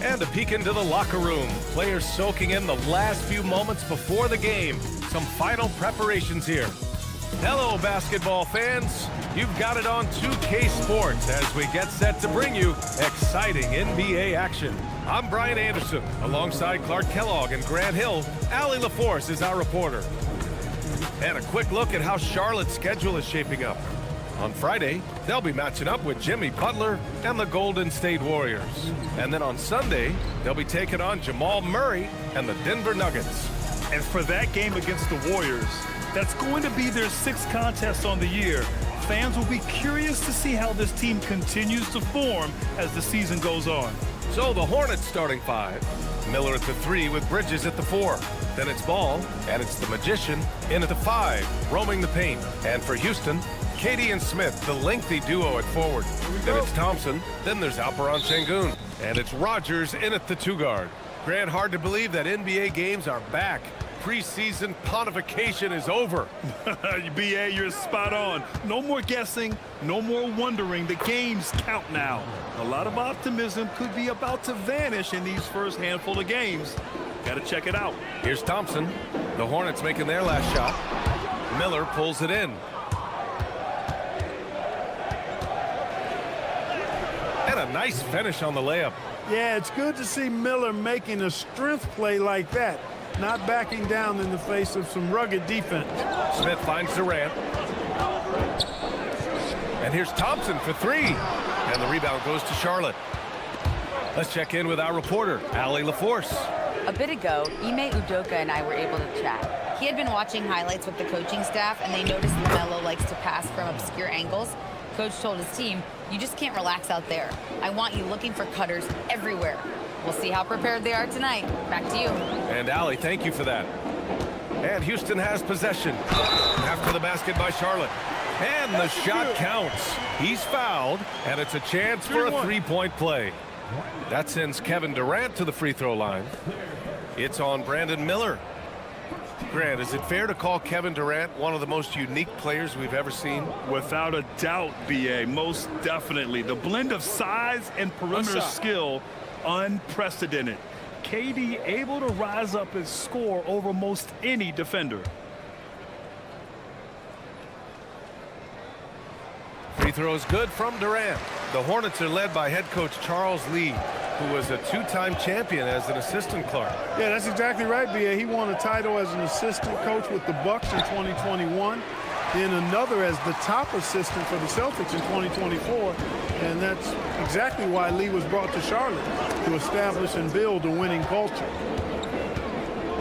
And a peek into the locker room. Players soaking in the last few moments before the game. Some final preparations here. Hello, basketball fans. You've got it on 2K Sports as we get set to bring you exciting NBA action. I'm Brian Anderson. Alongside Clark Kellogg and Grant Hill, Allie LaForce is our reporter. And a quick look at how Charlotte's schedule is shaping up. On Friday, they'll be matching up with Jimmy Butler and the Golden State Warriors. And then on Sunday, they'll be taking on Jamal Murray and the Denver Nuggets. And for that game against the Warriors, that's going to be their 6th contest on the year. Fans will be curious to see how this team continues to form as the season goes on. So the Hornets starting 5. Miller at the 3 with Bridges at the 4. Then it's Ball, and it's the Magician in at the 5, roaming the paint. And for Houston, KD and Smith, the lengthy duo at forward. Then it's Thompson, then there's Alperon Sengun. And it's Rogers in at the 2 guard. Grant, hard to believe that NBA games are back. Preseason pontification is over. BA, you're spot on. No more guessing, no more wondering. The games count now. A lot of optimism could be about to vanish in these first handful of games. Got to check it out. Here's Thompson. The Hornets making their last shot. Miller pulls it in. And a nice finish on the layup. Yeah, it's good to see Miller making a strength play like that, not backing down in the face of some rugged defense. Smith finds Durant. And here's Thompson for 3. And the rebound goes to Charlotte. Let's check in with our reporter, Allie LaForce. A bit ago, Ime Udoka and I were able to chat. He had been watching highlights with the coaching staff, and they noticed LaMelo likes to pass from obscure angles. Coach told his team, you just can't relax out there. I want you looking for cutters everywhere. We'll see how prepared they are tonight. Back to you. And Allie, thank you for that. And Houston has possession. After the basket by Charlotte. And the shot counts. He's fouled, and it's a chance for a 3-point play. That sends Kevin Durant to the free throw line. It's on Brandon Miller. Grant, is it fair to call Kevin Durant one of the most unique players we've ever seen? Without a doubt, BA, most definitely. The blend of size and perimeter skill, unprecedented. KD able to rise up and score over most any defender. Free throw is good from Durant. The Hornets are led by head coach Charles Lee, who was a 2-time champion as an assistant, Clark. Yeah, that's exactly right, B.A. He won a title as an assistant coach with the Bucks in 2021, then another as the top assistant for the Celtics in 2024, and that's exactly why Lee was brought to Charlotte, to establish and build a winning culture.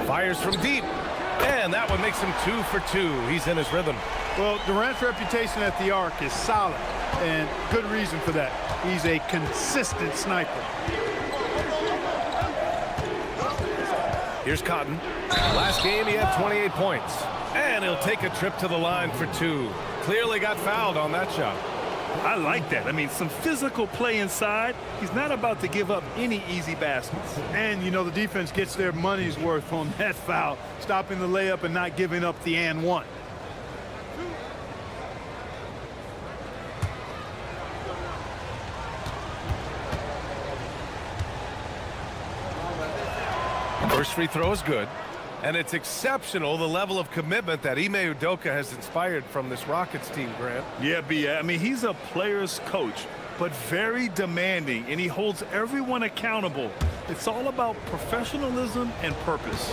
Fires from deep, and that one makes him 2 for 2. He's in his rhythm. Well, Durant's reputation at the arc is solid, and good reason for that. He's a consistent sniper. Here's Cotton. Last game, he had 28 points. And he'll take a trip to the line for 2. Clearly got fouled on that shot. I like that. I mean, some physical play inside. He's not about to give up any easy baskets. And, you know, the defense gets their money's worth on that foul, stopping the layup and not giving up the and one. First free throw is good. And it's exceptional, the level of commitment that Ime Udoka has inspired from this Rockets team, Grant. Yeah, B.A. I mean, he's a player's coach, but very demanding, and he holds everyone accountable. It's all about professionalism and purpose.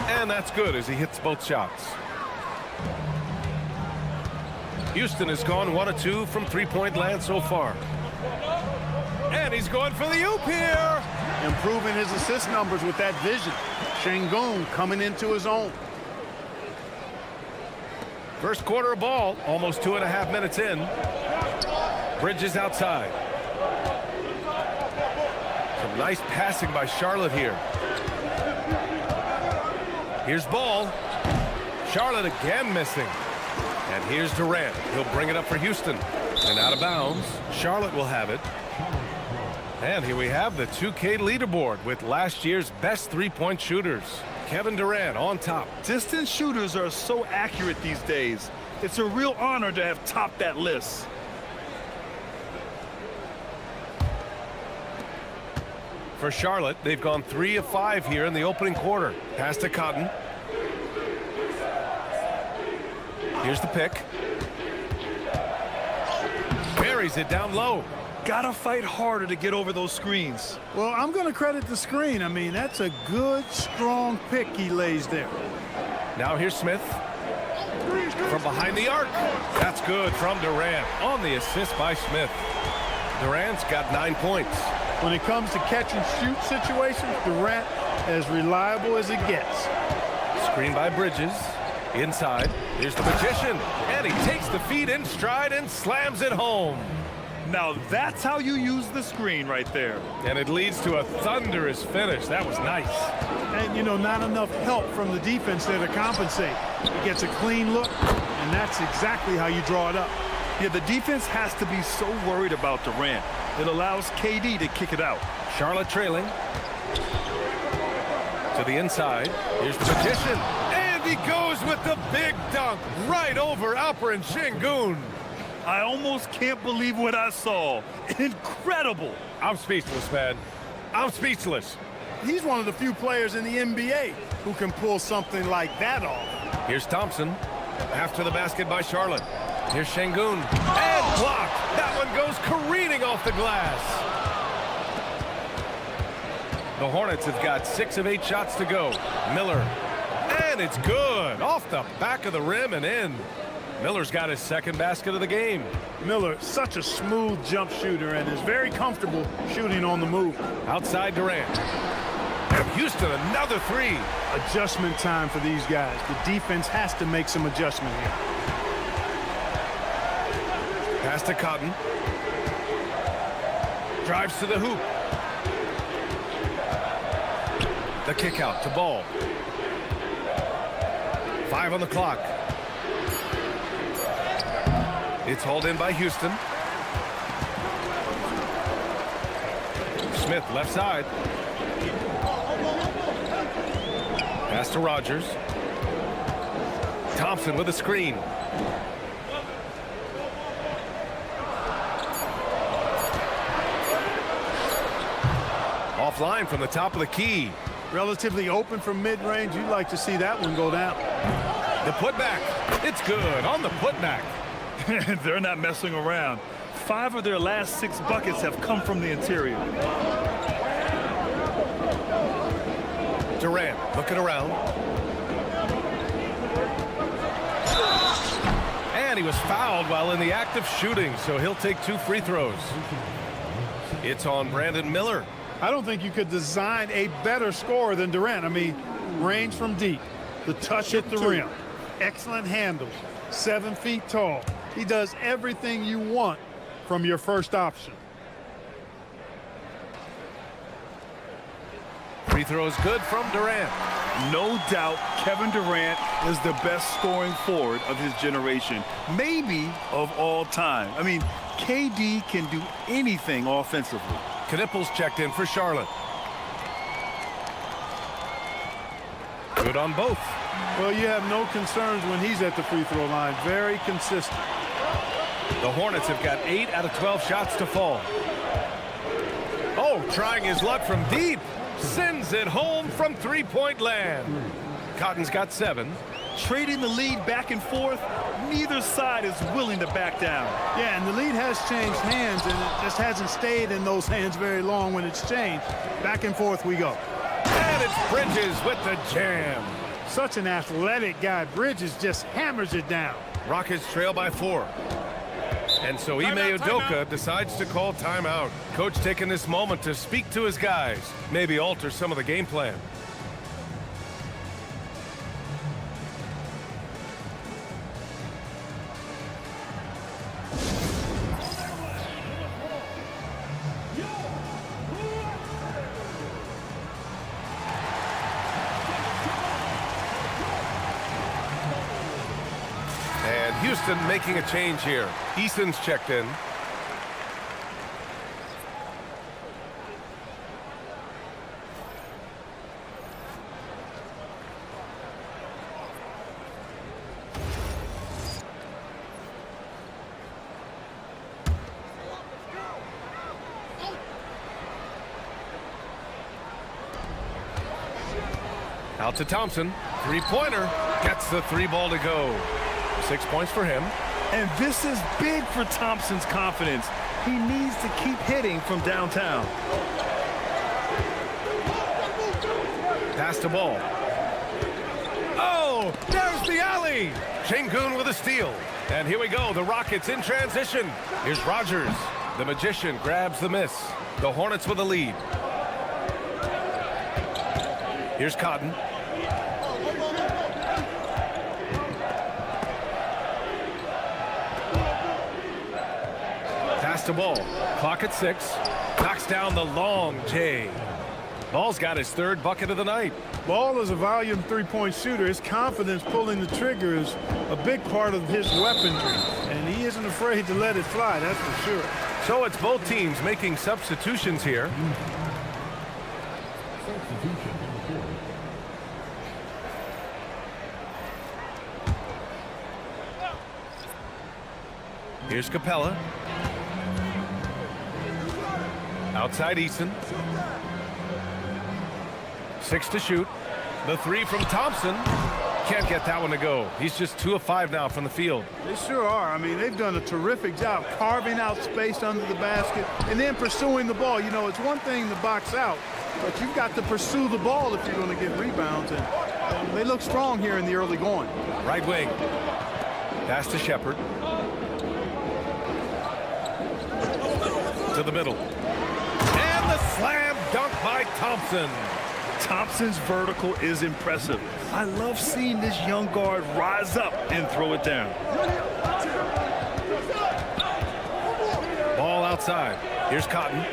And that's good as he hits both shots. Houston has gone 1 of 2 from 3-point land so far. And he's going for the oop here. Improving his assist numbers with that vision. Sengun coming into his own. First quarter of ball, almost 2.5 minutes in. Bridges outside. Some nice passing by Charlotte here. Here's Ball. Charlotte again missing. And here's Durant. He'll bring it up for Houston. And out of bounds. Charlotte will have it. And here we have the 2K leaderboard with last year's best 3-point shooters. Kevin Durant on top. Distance shooters are so accurate these days. It's a real honor to have topped that list. For Charlotte, they've gone 3 of 5 here in the opening quarter. Pass to Cotton. Here's the pick. Buries it down low. Gotta fight harder to get over those screens. Well, I'm going to credit the screen. I mean, that's a good, strong pick he lays there. Now here's Smith. From behind the arc. That's good from Durant on the assist by Smith. Durant's got 9 points. When it comes to catch and shoot situations, Durant as reliable as it gets. Screen by Bridges. Inside. Here's the magician. And he takes the feed in stride and slams it home. Now that's how you use the screen right there. And it leads to a thunderous finish. That was nice. And, you know, not enough help from the defense there to compensate. He gets a clean look, and that's exactly how you draw it up. Yeah, the defense has to be so worried about Durant. It allows KD to kick it out. Charlotte trailing. To the inside. Here's the magician. And he goes with the big dunk right over Alperen Şengün. I almost can't believe what I saw. Incredible. I'm speechless, man. I'm speechless. He's one of the few players in the NBA who can pull something like that off. Here's Thompson. After the basket by Charlotte. Here's Şengün. And blocked. That one goes careening off the glass. The Hornets have got 6 of 8 shots to go. Miller. And it's good. Off the back of the rim and in. Miller's got his second basket of the game. Miller, such a smooth jump shooter and is very comfortable shooting on the move. Outside Durant. And Houston, another 3. Adjustment time for these guys. The defense has to make some adjustment here. Pass to Cotton. Drives to the hoop. The kick out to Ball. 5 on the clock. It's hauled in by Houston. Smith left side. Pass to Rogers. Thompson with a screen. Offline from the top of the key. Relatively open from mid-range. You'd like to see that one go down. The putback. It's good on the putback. They're not messing around. 5 of their last 6 buckets have come from the interior. Durant looking around. And he was fouled while in the act of shooting, so he'll take 2 free throws. It's on Brandon Miller. I don't think you could design a better scorer than Durant. I mean, range from deep, the touch at the rim, excellent handles, 7 feet tall. He does everything you want from your first option. Free throw is good from Durant. No doubt Kevin Durant is the best scoring forward of his generation, maybe of all time. I mean, KD can do anything offensively. Knipples checked in for Charlotte. Good on both. Well, you have no concerns when he's at the free throw line. Very consistent. The Hornets have got 8 out of 12 shots to fall. Oh, trying his luck from deep. Sends it home from three-point land. Cotton's got 7. Trading the lead back and forth, neither side is willing to back down. Yeah, and the lead has changed hands, and it just hasn't stayed in those hands very long when it's changed. Back and forth we go. And it's Bridges with the jam. Such an athletic guy. Bridges just hammers it down. Rockets trail by 4. And so Ime Udoka decides to call timeout. Coach taking this moment to speak to his guys, maybe alter some of the game plan. And Houston making a change here. Easton's checked in. Out to Thompson. Three-pointer. Gets the three ball to go. 6 points for him. And this is big for Thompson's confidence. He needs to keep hitting from downtown. Pass the ball. Oh, there's the alley. Şengün with a steal. And here we go, the Rockets in transition. Here's Rogers. The Magician grabs the miss. The Hornets with a lead. Here's Cotton. Pass the ball. Clock at 6. Knocks down the long J. Ball's got his third bucket of the night. Ball is a volume three-point shooter. His confidence pulling the trigger is a big part of his weaponry, and he isn't afraid to let it fly, that's for sure. So it's both teams making substitutions here. Here's Capella. Outside Eason. 6 to shoot. The three from Thompson. Can't get that one to go. He's just 2 of 5 now from the field. They sure are. I mean, they've done a terrific job carving out space under the basket and then pursuing the ball. You know, it's one thing to box out, but you've got to pursue the ball if you're going to get rebounds. And they look strong here in the early going. Right wing. Pass to Shepard. To the middle. And the slam dunk by Thompson. Thompson's vertical is impressive. I love seeing this young guard rise up and throw it down. Ball outside. Here's Cotton.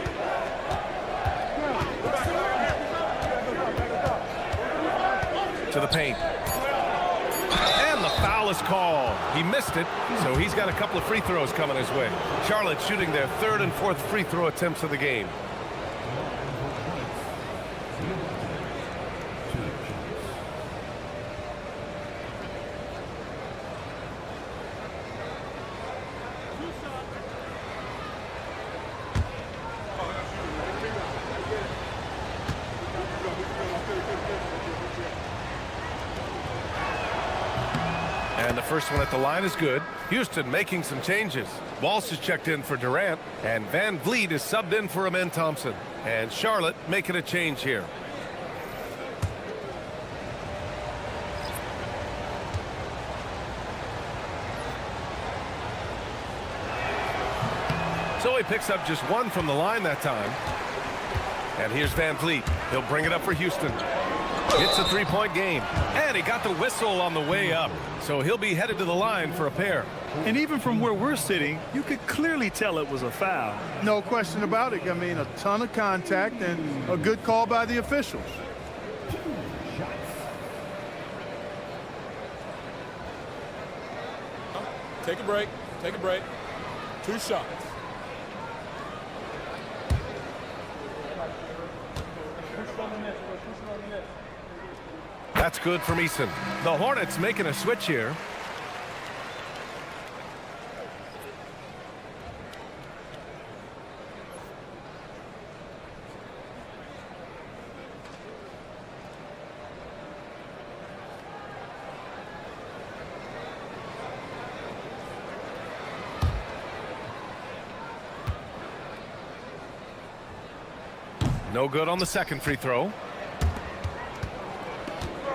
To the paint. And the foul is called. He missed it, so he's got a couple of free throws coming his way. Charlotte shooting their third and fourth free throw attempts of the game. And the first one at the line is good. Houston making some changes. Walsh is checked in for Durant, and Van Vliet is subbed in for Amen Thompson. And Charlotte making a change here. So he picks up just 1 from the line that time. And here's Van Vliet. He'll bring it up for Houston. It's a three-point game. And he got the whistle on the way up. So he'll be headed to the line for a pair. And even from where we're sitting, you could clearly tell it was a foul. No question about it. I mean, a ton of contact and a good call by the officials. Take a break. Take a break. 2 shots. That's good from Eason. The Hornets making a switch here. No good on the second free throw.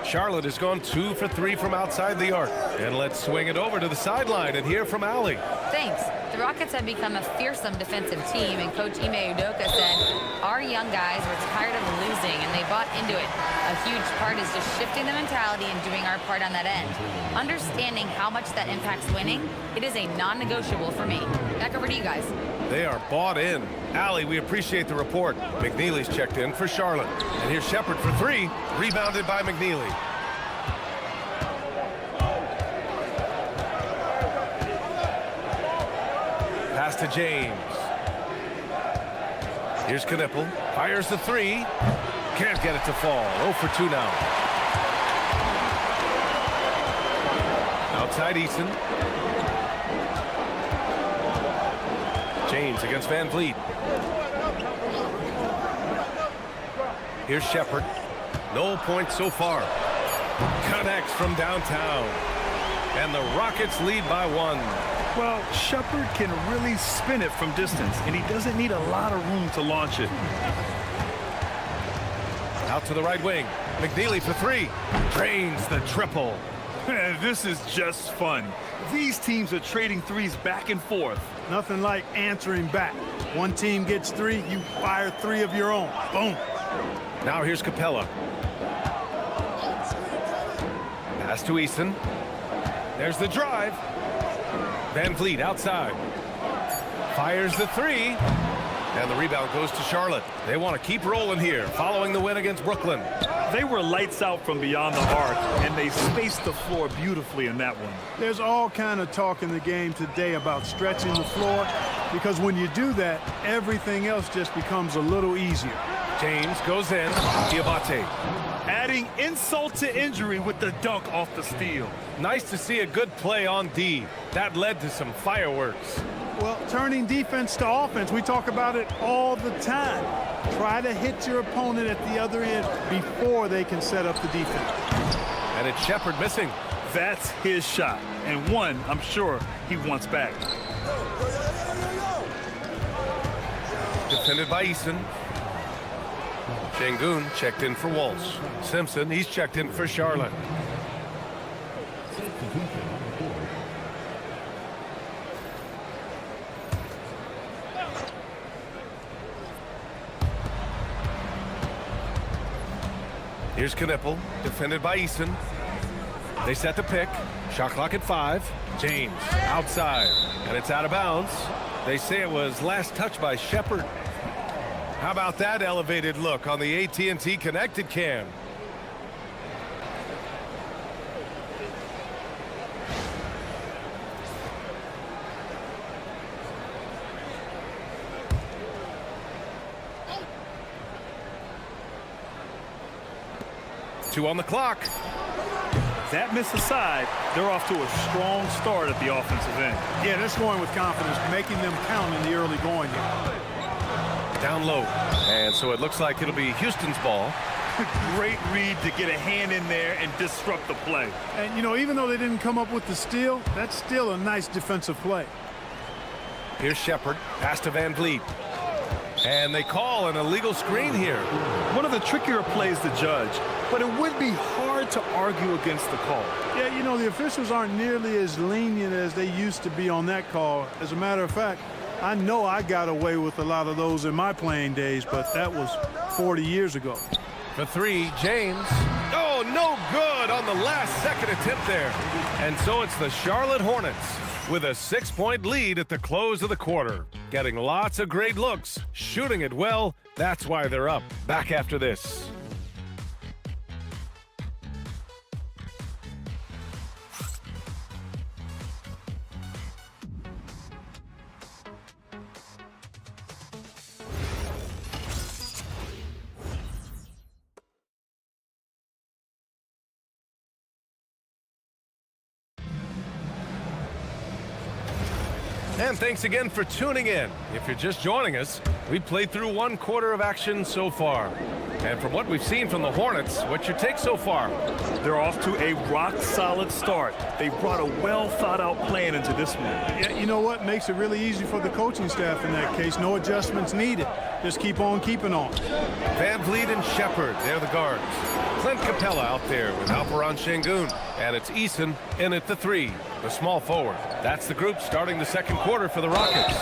Charlotte has gone 2 for 3 from outside the arc. And let's swing it over to the sideline and hear from Allie. Thanks. The Rockets have become a fearsome defensive team, and Coach Ime Udoka said, our young guys were tired of losing, and they bought into it. A huge part is just shifting the mentality and doing our part on that end. Understanding how much that impacts winning, it is a non-negotiable for me. Back over to you guys. They are bought in. Allie, we appreciate the report. McNeely's checked in for Charlotte. And here's Shepard for 3, rebounded by McNeely. Pass to James. Here's Knipple. Fires the 3. Can't get it to fall. 0 for 2 now. Outside Eason. James against Van Vliet. Here's Shepard. No points so far. Connects from downtown. And the Rockets lead by 1. Well, Shepard can really spin it from distance, and he doesn't need a lot of room to launch it. Out to the right wing. McNeely for 3. Drains the triple. This is just fun. These teams are trading threes back and forth. Nothing like answering back. One team gets 3, you fire 3 of your own. Boom. Now here's Capella. Pass to Eason. There's the drive. Van Vliet outside. Fires the 3. And the rebound goes to Charlotte. They want to keep rolling here, following the win against Brooklyn. They were lights out from beyond the arc, and they spaced the floor beautifully in that one. There's all kind of talk in the game today about stretching the floor, because when you do that, everything else just becomes a little easier. James goes in. Diabate. Adding insult to injury with the dunk off the steal. Nice to see a good play on D. That led to some fireworks. Well, turning defense to offense, we talk about it all the time. Try to hit your opponent at the other end before they can set up the defense. And it's Shepard missing. That's his shot, and one I'm sure he wants back. Defended by Eason. Şengün checked in for Walsh. Simpson, he's checked in for Charlotte. Here's Knippel, defended by Eason. They set the pick. Shot clock at 5. James outside, and it's out of bounds. They say it was last touched by Shepard. How about that elevated look on the AT&T connected cam? Two on the clock. That miss aside, they're off to a strong start at the offensive end. Yeah, they're scoring with confidence, making them count in the early going here. Down low. And so it looks like it'll be Houston's ball. Great read to get a hand in there and disrupt the play. And, you know, even though they didn't come up with the steal, that's still a nice defensive play. Here's Shepard. Pass to Van Vliet. And they call an illegal screen here. One of the trickier plays to judge, but it would be hard to argue against the call. Yeah, you know, the officials aren't nearly as lenient as they used to be on that call. As a matter of fact, I know I got away with a lot of those in my playing days, but that was 40 years ago. For 3, James. Oh, no good on the last second attempt there. And so it's the Charlotte Hornets with a 6-point lead at the close of the quarter. Getting lots of great looks, shooting it well. That's why they're up. Back after this. And thanks again for tuning in. If you're just joining us, we played through 1 quarter of action so far. And from what we've seen from the Hornets, what's your take so far? They're off to a rock-solid start. They brought a well-thought-out plan into this one. Yeah, you know what? Makes it really easy for the coaching staff in that case. No adjustments needed. Just keep on keeping on. Van Vliet and Shepard, they're the guards. Clint Capella out there with Alperon Şengün. And it's Eason in at the 3, the small forward. That's the group starting the second quarter for the Rockets.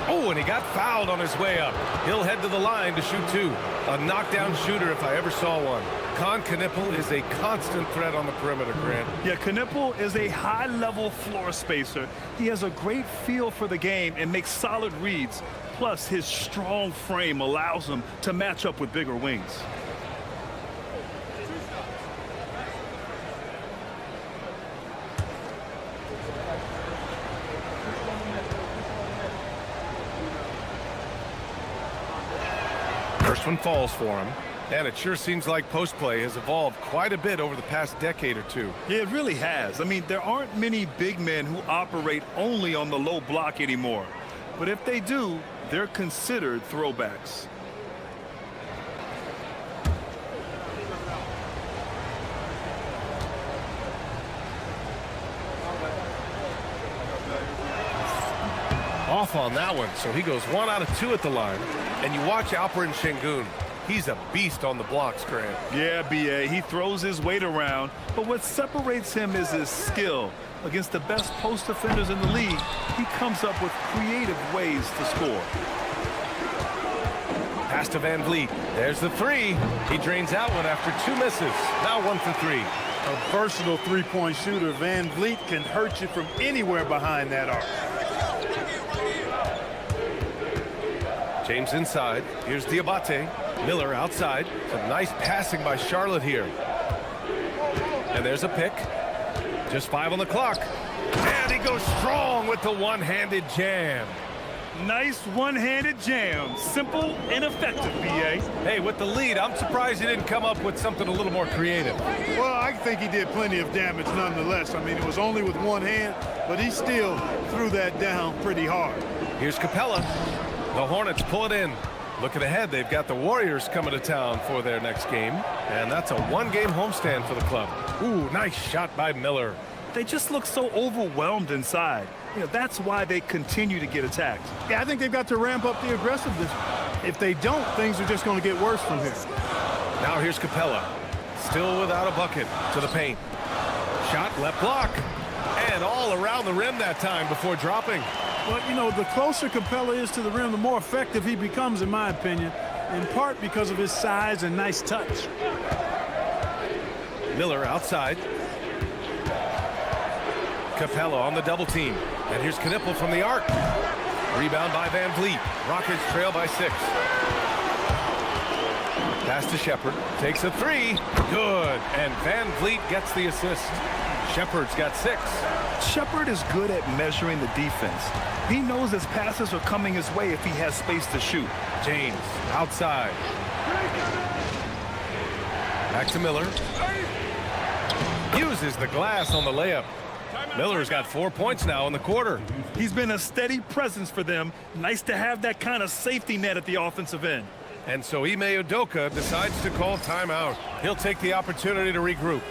Oh, and he got fouled on his way up. He'll head to the line to shoot 2. A knockdown shooter if I ever saw one. Con Knippel is a constant threat on the perimeter, Grant. Yeah, Knippel is a high-level floor spacer. He has a great feel for the game and makes solid reads. Plus, his strong frame allows him to match up with bigger wings. First one falls for him. And it sure seems like post play has evolved quite a bit over the past decade or 2. Yeah, it really has. I mean, there aren't many big men who operate only on the low block anymore. But if they do, they're considered throwbacks. Off on that one, so he goes 1 out of 2 at the line. And you watch Alperen Şengün. He's a beast on the blocks, Grant. Yeah, BA, he throws his weight around, but what separates him is his skill. Against the best post defenders in the league, he comes up with creative ways to score. Pass to Van Vliet. There's the 3. He drains that one after 2 misses. Now 1 for 3. A versatile three-point shooter. Van Vliet can hurt you from anywhere behind that arc. James inside. Here's Diabate. Miller outside. Some nice passing by Charlotte here. And there's a pick. Just 5 on the clock. And he goes strong with the one-handed jam. Nice one-handed jam. Simple and effective, BA. Hey, with the lead, I'm surprised he didn't come up with something a little more creative. Well, I think he did plenty of damage nonetheless. I mean, it was only with one hand, but he still threw that down pretty hard. Here's Capella. The Hornets pull it in. Looking ahead, they've got the Warriors coming to town for their next game. And that's a 1-game homestand for the club. Ooh, nice shot by Miller. They just look so overwhelmed inside. You know, that's why they continue to get attacked. Yeah, I think they've got to ramp up the aggressiveness. If they don't, things are just going to get worse from here. Now here's Capella. Still without a bucket to the paint. Shot, left block. And all around the rim that time before dropping. But, you know, the closer Capella is to the rim, the more effective he becomes, in my opinion, in part because of his size and nice touch. Miller outside. Capella on the double team. And here's Knipple from the arc. Rebound by Van Vliet. Rockets trail by 6. Pass to Shepard. Takes a 3. Good. And Van Vliet gets the assist. Shepard's got 6. Shepard is good at measuring the defense. He knows his passes are coming his way if he has space to shoot. James outside. Back to Miller. Uses the glass on the layup. Miller's got 4 points now in the quarter. He's been a steady presence for them. Nice to have that kind of safety net at the offensive end. And so Ime Udoka decides to call timeout. He'll take the opportunity to regroup.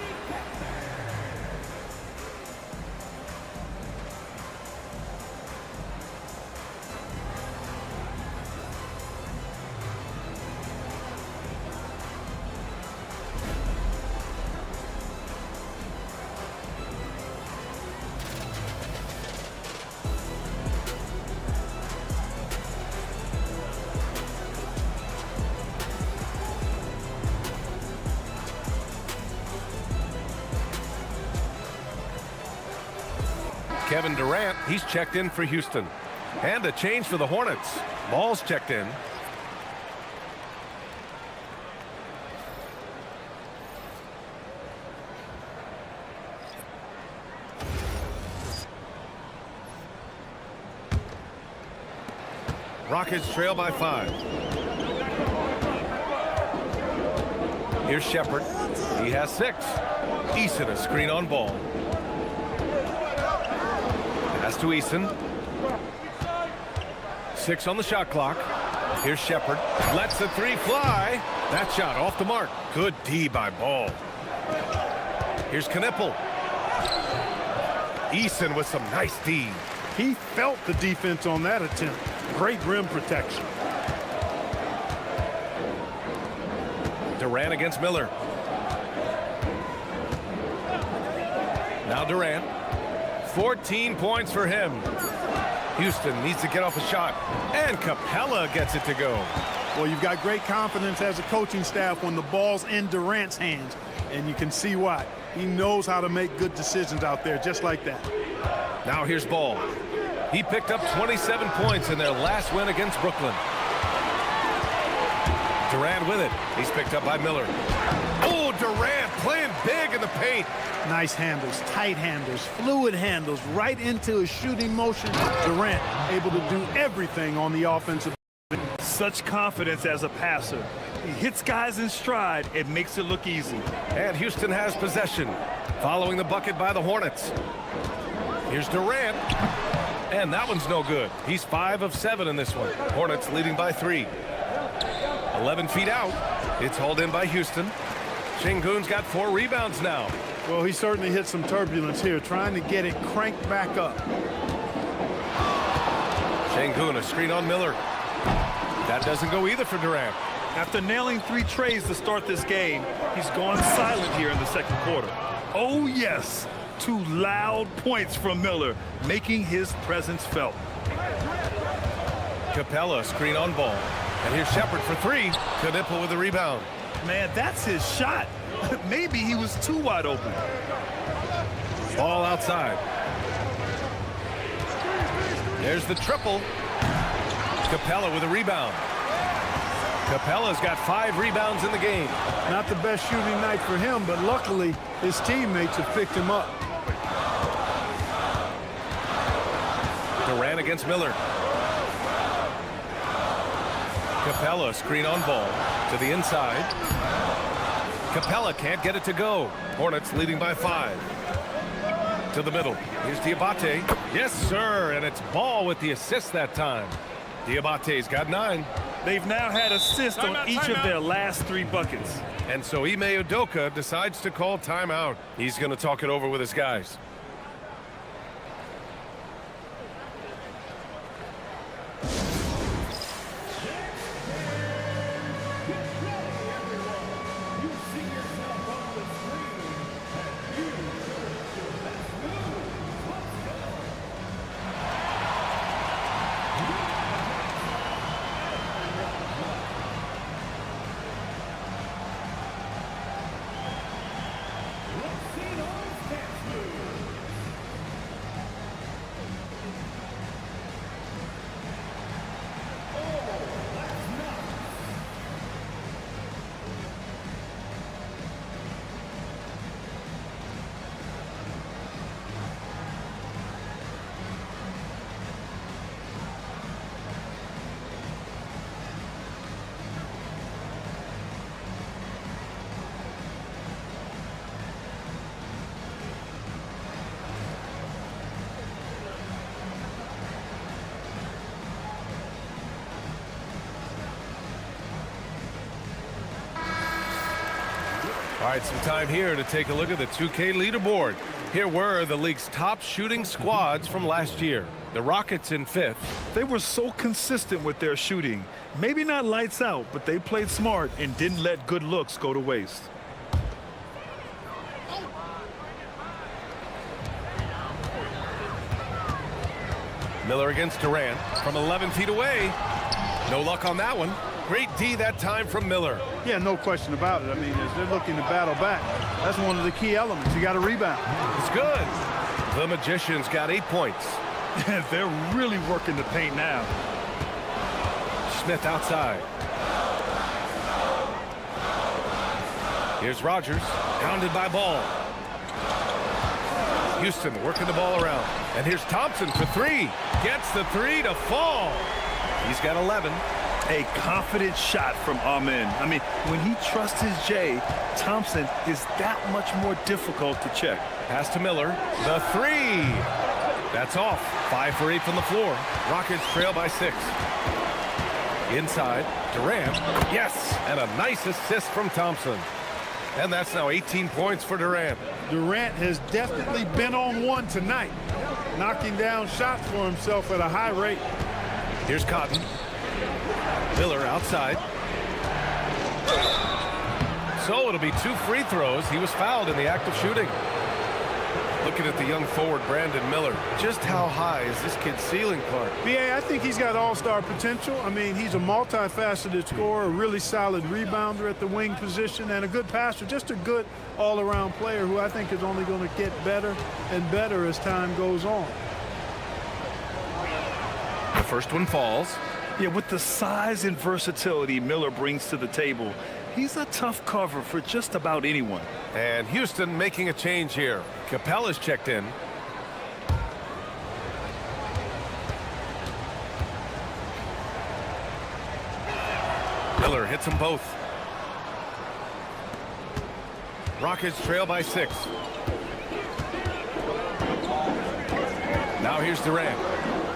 Kevin Durant, he's checked in for Houston. And a change for the Hornets. Ball's checked in. Rockets trail by 5. Here's Shepard. He has 6. Eason a screen on ball. Pass to Eason. 6 on the shot clock. Here's Shepard. Lets the 3 fly. That shot off the mark. Good D by Ball. Here's Knipple. Eason with some nice D. He felt the defense on that attempt. Great rim protection. Durant against Miller. Now Durant. 14 points for him. Houston needs to get off a shot. And Capella gets it to go. Well, you've got great confidence as a coaching staff when the ball's in Durant's hands. And you can see why. He knows how to make good decisions out there just like that. Now here's Ball. He picked up 27 points in their last win against Brooklyn. Durant with it. He's picked up by Miller. Oh, Durant playing big in the paint. Nice handles, tight handles, fluid handles, right into a shooting motion. Durant able to do everything on the offensive. Such confidence as a passer. He hits guys in stride. It makes it look easy. And Houston has possession. Following the bucket by the Hornets. Here's Durant. And that one's no good. He's 5 of 7 in this one. Hornets leading by 3. 11 feet out. It's hauled in by Houston. Şengün's got 4 rebounds now. Well, he certainly hit some turbulence here, trying to get it cranked back up. Sengun, a screen on Miller. That doesn't go either for Durant. After nailing 3 trays to start this game, he's gone silent here in the second quarter. Oh, yes. 2 loud points from Miller, making his presence felt. Capella, screen on ball. And here's Shepard for 3. Knipple with the rebound. Man, that's his shot. Maybe he was too wide open. Ball outside. There's the triple. Capella with a rebound. Capella's got 5 rebounds in the game. Not the best shooting night for him, but luckily his teammates have picked him up. Durant against Miller. Capella, screen on ball. To the inside. Capella can't get it to go. Hornets leading by 5. To the middle. Here's Diabate. Yes, sir. And it's Ball with the assist that time. Diabate's got 9. They've now had assists on each of their last 3 buckets. And so Ime Udoka decides to call timeout. He's going to talk it over with his guys. All right, some time here to take a look at the 2K leaderboard. Here were the league's top shooting squads from last year. The Rockets in 5th. They were so consistent with their shooting. Maybe not lights out, but they played smart and didn't let good looks go to waste. Miller against Durant from 11 feet away. No luck on that one. Great D that time from Miller. Yeah, no question about it. I mean, as they're looking to battle back, that's one of the key elements. You got to rebound. It's good. The Magicians got 8 points. They're really working the paint now. Smith outside. Here's Rogers, pounded by Ball. Houston working the ball around. And here's Thompson for 3. Gets the 3 to fall. He's got 11. A confident shot from Amen. I mean, when he trusts his J, Thompson is that much more difficult to check. Pass to Miller. The 3. That's off. 5 for 8 from the floor. Rockets trail by 6. Inside. Durant. Yes. And a nice assist from Thompson. And that's now 18 points for Durant. Durant has definitely been on one tonight, knocking down shots for himself at a high rate. Here's Cotton. Miller outside. So it'll be 2 free throws. He was fouled in the act of shooting. Looking at the young forward, Brandon Miller. Just how high is this kid's ceiling, Clark? BA, I think he's got all-star potential. I mean, he's a multifaceted scorer, a really solid rebounder at the wing position, and a good passer. Just a good all-around player who I think is only going to get better and better as time goes on. The first one falls. Yeah, with the size and versatility Miller brings to the table, he's a tough cover for just about anyone. And Houston making a change here. Capella's checked in. Miller hits them both. Rockets trail by 6. Now here's Durant.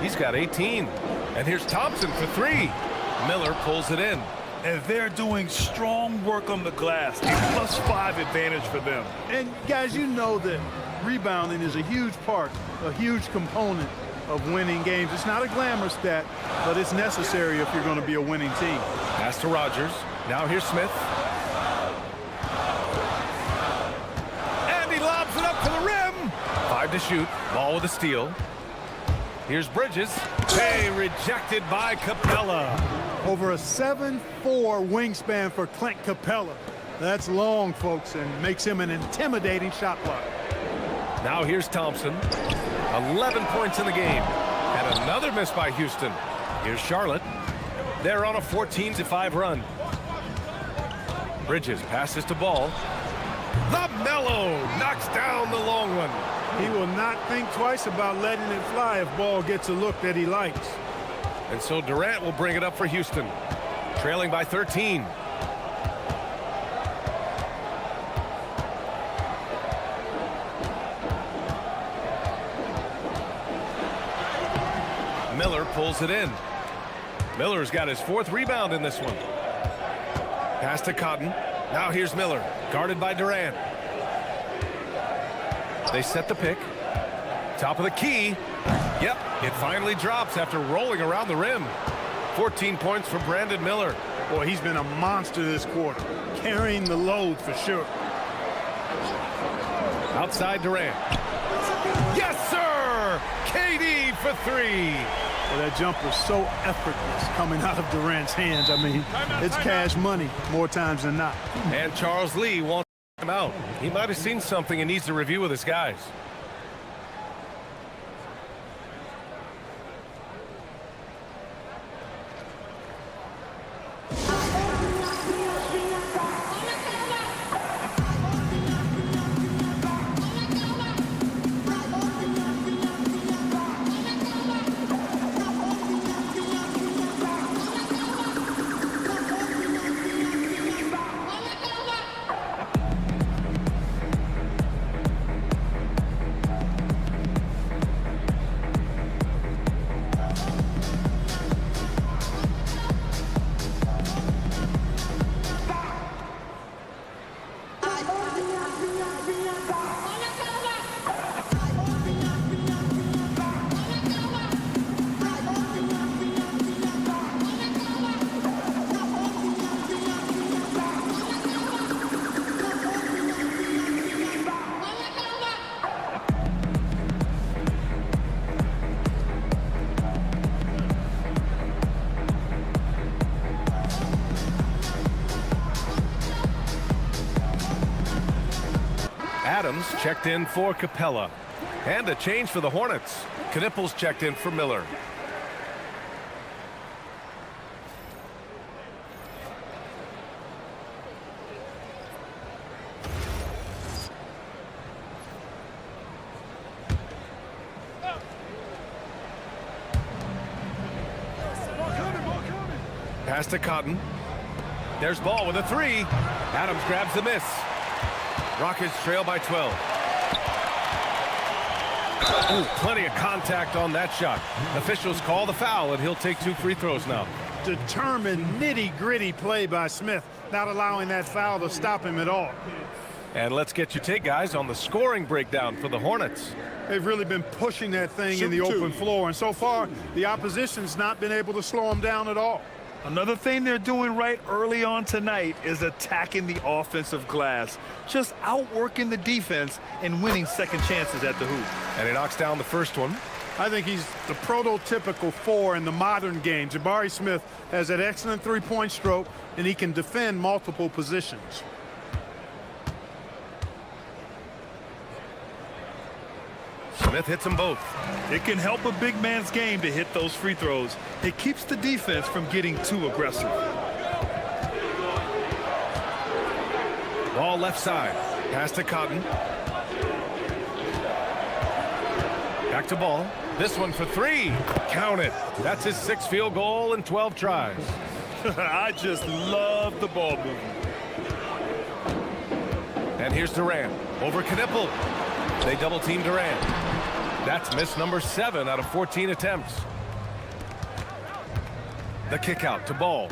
He's got 18. And here's Thompson for 3. Miller pulls it in. And they're doing strong work on the glass. A +5 advantage for them. And guys, you know that rebounding is a huge part, a huge component of winning games. It's not a glamour stat, but it's necessary if you're going to be a winning team. Pass to Rogers. Now here's Smith. And he lobs it up to the rim. 5 to shoot. Ball with a steal. Here's Bridges. Hey, rejected by Capella. Over a 7'4" wingspan for Clint Capella. That's long, folks, and makes him an intimidating shot blocker. Now here's Thompson. 11 points in the game. And another miss by Houston. Here's Charlotte. They're on a 14-5 run. Bridges passes to Ball. LaMelo knocks down the long one. He will not think twice about letting it fly if Ball gets a look that he likes. And so Durant will bring it up for Houston. Trailing by 13. Miller pulls it in. Miller's got his 4th rebound in this one. Pass to Cotton. Now here's Miller, guarded by Durant. They set the pick. Top of the key. Yep, it finally drops after rolling around the rim. 14 points for Brandon Miller. Boy, he's been a monster this quarter, carrying the load for sure. Outside Durant. Yes, sir! KD for 3. Well, that jumper so effortless coming out of Durant's hands. I mean, it's cash money more times than not. And Charles Lee wants him out. He might have seen something and needs to review with his guys. Adams checked in for Capella. And a change for the Hornets. Knipples checked in for Miller. Pass to Cotton. There's Ball with a 3. Adams grabs the miss. Rockets trail by 12. Ooh, plenty of contact on that shot. Officials call the foul, and he'll take 2 free throws now. Determined, nitty-gritty play by Smith, not allowing that foul to stop him at all. And let's get your take, guys, on the scoring breakdown for the Hornets. They've really been pushing that thing in the open floor, and so far, the opposition's not been able to slow them down at all. Another thing they're doing right early on tonight is attacking the offensive glass. Just outworking the defense and winning second chances at the hoop. And he knocks down the first one. I think he's the prototypical 4 in the modern game. Jabari Smith has an excellent three-point stroke, and he can defend multiple positions. Smith hits them both. It can help a big man's game to hit those free throws. It keeps the defense from getting too aggressive. Ball left side. Pass to Cotton. Back to Ball. This one for 3. Count it. That's his 6th field goal in 12 tries. I just love the ball movement. And here's Durant. Over Knippel. They double team Durant. That's miss number 7 out of 14 attempts. The kick out to Ball.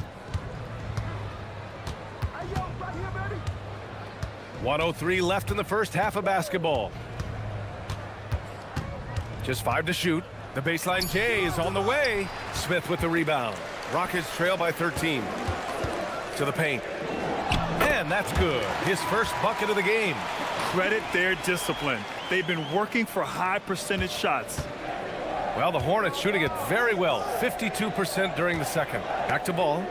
1:03 left in the first half of basketball. Just 5 to shoot. The baseline J is on the way. Smith with the rebound. Rockets trail by 13. To the paint. And that's good. His first bucket of the game. Credit their discipline. They've been working for high percentage shots. Well, the Hornets shooting it very well. 52% during the second. Back to ball.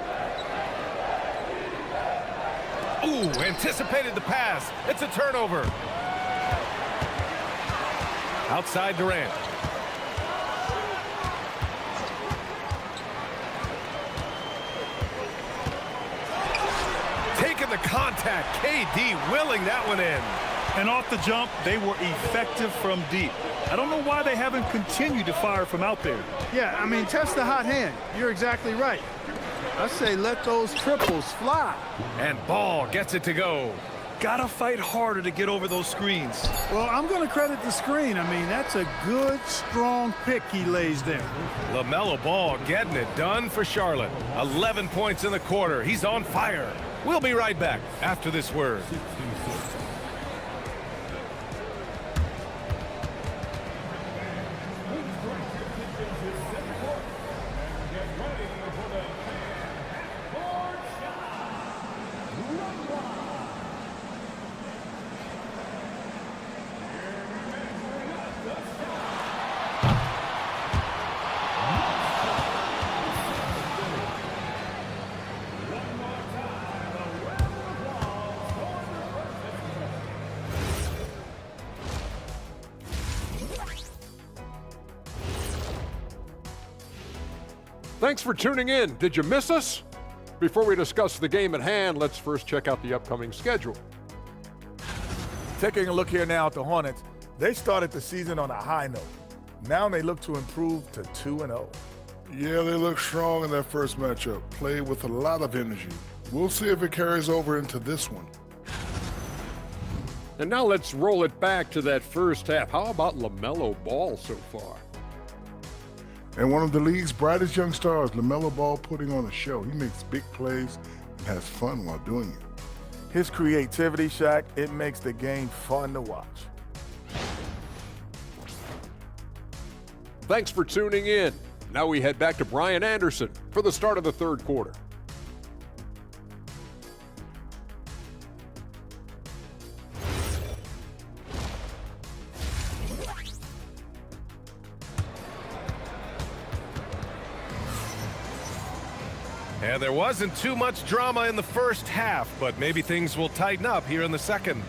Ooh, anticipated the pass. It's a turnover. Outside Durant. Taking the contact. KD willing that one in. And off the jump, they were effective from deep. I don't know why they haven't continued to fire from out there. Yeah, I mean, test the hot hand. You're exactly right. I say let those triples fly. And Ball gets it to go. Gotta fight harder to get over those screens. Well, I'm going to credit the screen. I mean, that's a good, strong pick he lays there. LaMelo Ball getting it done for Charlotte. 11 points in the quarter. He's on fire. We'll be right back after this word. Thanks for tuning in. Did you miss us? Before we discuss the game at hand, let's first check out the upcoming schedule. Taking a look here now at the Hornets, they started the season on a high note. Now they look to improve to 2-0. Yeah, they look strong in their first matchup, played with a lot of energy. We'll see if it carries over into this one. And now let's roll it back to that first half. How about LaMelo Ball so far? And one of the league's brightest young stars, LaMelo Ball, putting on a show. He makes big plays and has fun while doing it. His creativity, Shaq, it makes the game fun to watch. Thanks for tuning in. Now we head back to Brian Anderson for the start of the third quarter. And there wasn't too much drama in the first half, but maybe things will tighten up here in the second.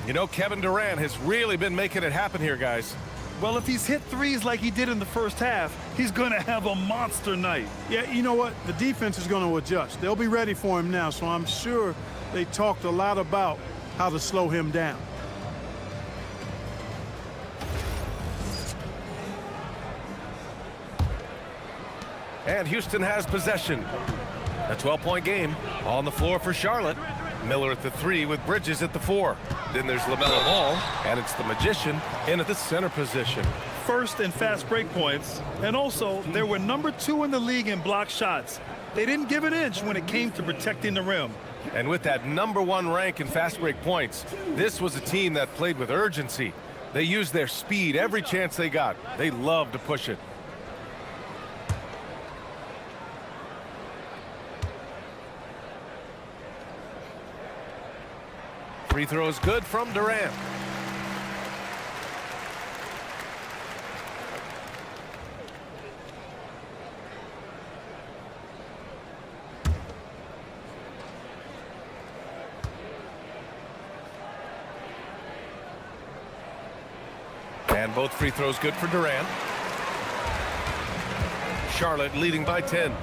You know, Kevin Durant has really been making it happen here, guys. Well, if he's hit threes like he did in the first half, he's going to have a monster night. Yeah, you know what? The defense is going to adjust. They'll be ready for him now, so I'm sure they talked a lot about how to slow him down. And Houston has possession. A 12-point game on the floor for Charlotte. Miller at the 3 with Bridges at the 4. Then there's LaMelo Ball, and it's the Magician in at the center position. First in fast break points, and also they were number 2 in the league in block shots. They didn't give an inch when it came to protecting the rim. And with that number 1 rank in fast break points, this was a team that played with urgency. They used their speed every chance they got. They love to push it. Free throw is good from Durant. And both free throws good for Durant. Charlotte leading by 10.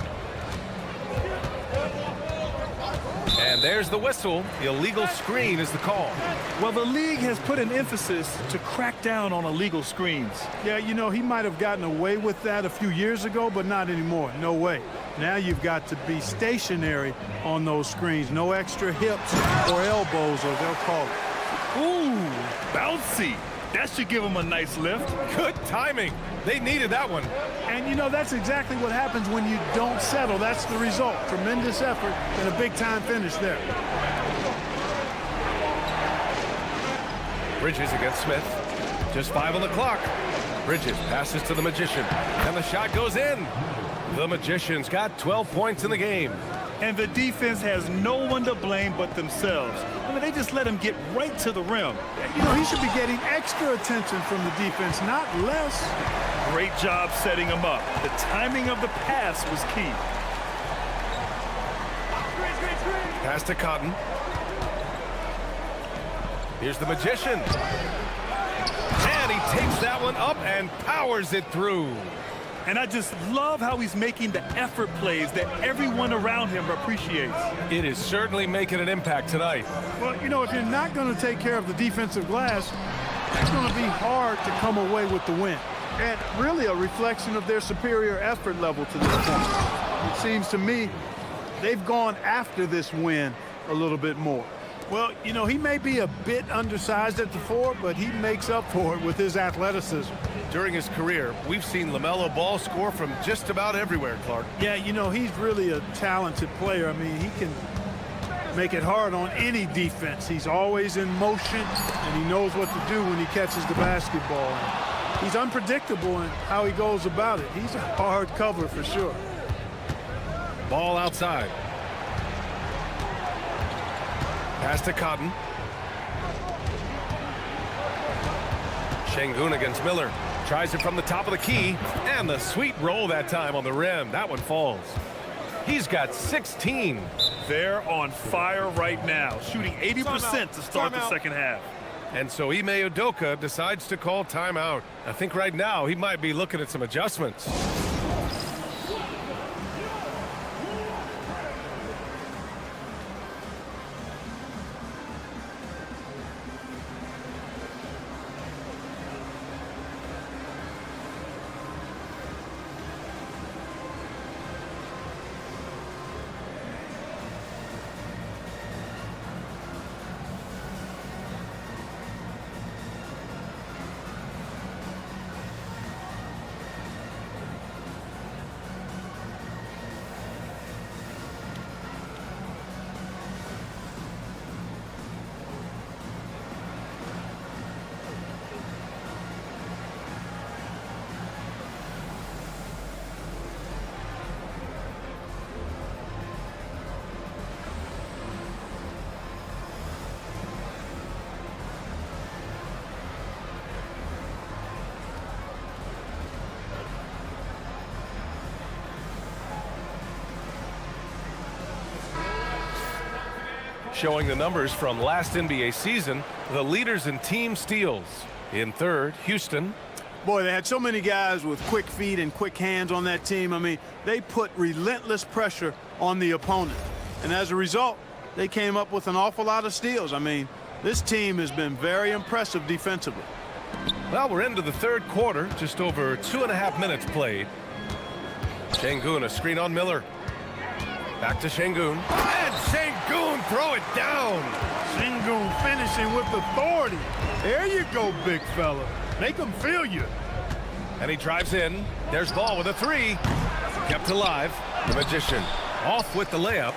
And there's the whistle. The illegal screen is the call. Well, the league has put an emphasis to crack down on illegal screens. Yeah, you know, he might have gotten away with that a few years ago, but not anymore. No way. Now you've got to be stationary on those screens. No extra hips or elbows, or they'll call it. Ooh, bouncy. That should give him a nice lift. Good timing. They needed that one. And, you know, that's exactly what happens when you don't settle. That's the result. Tremendous effort and a big-time finish there. Bridges against Smith. Just 5 on the clock. Bridges passes to the Magician, and the shot goes in. The Magician's got 12 points in the game. And the defense has no one to blame but themselves. I mean, they just let him get right to the rim. You know, he should be getting extra attention from the defense, not less. Great job setting him up. The timing of the pass was key. Pass to Cotton. Here's the Magician. And he takes that one up and powers it through. And I just love how he's making the effort plays that everyone around him appreciates. It is certainly making an impact tonight. Well, you know, if you're not going to take care of the defensive glass, it's going to be hard to come away with the win. And really a reflection of their superior effort level to this point. It seems to me they've gone after this win a little bit more. Well, you know, he may be a bit undersized at the 4, but he makes up for it with his athleticism. During his career, we've seen LaMelo Ball score from just about everywhere, Clark. Yeah, you know, he's really a talented player. I mean, he can make it hard on any defense. He's always in motion, and he knows what to do when he catches the basketball. And he's unpredictable in how he goes about it. He's a hard cover for sure. Ball outside. Pass to Cotton. Şengün against Miller. Tries it from the top of the key. And the sweet roll that time on the rim. That one falls. He's got 16. They're on fire right now, shooting 80% to start the second half. And so Ime Udoka decides to call timeout. I think right now he might be looking at some adjustments. Showing the numbers from last NBA season, the leaders in team steals. In third, Houston. Boy, they had so many guys with quick feet and quick hands on that team. I mean, they put relentless pressure on the opponent. And as a result, they came up with an awful lot of steals. I mean, this team has been very impressive defensively. Well, we're into the third quarter, just over 2.5 minutes played. Şengün, a screen on Miller. Back to Şengün. And Şengün throw it down. Şengün finishing with authority. There you go, big fella. Make them feel you. And he drives in. There's Ball with a 3. Kept alive. The Magician off with the layup.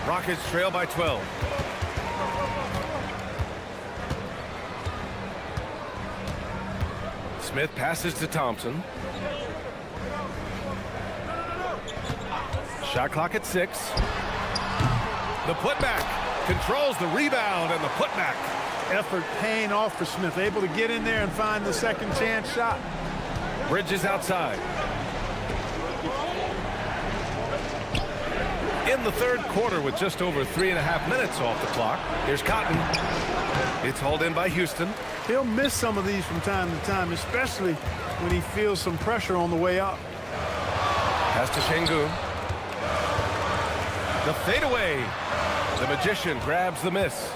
Rockets trail by 12. Smith passes to Thompson. Shot clock at 6. The putback controls the rebound and the putback. Effort paying off for Smith, able to get in there and find the second chance shot. Bridges outside. In the third quarter with just over 3.5 minutes off the clock. Here's Cotton. It's hauled in by Houston. He'll miss some of these from time to time, especially when he feels some pressure on the way up. Pass to Şengün. The fadeaway. The Magician grabs the miss.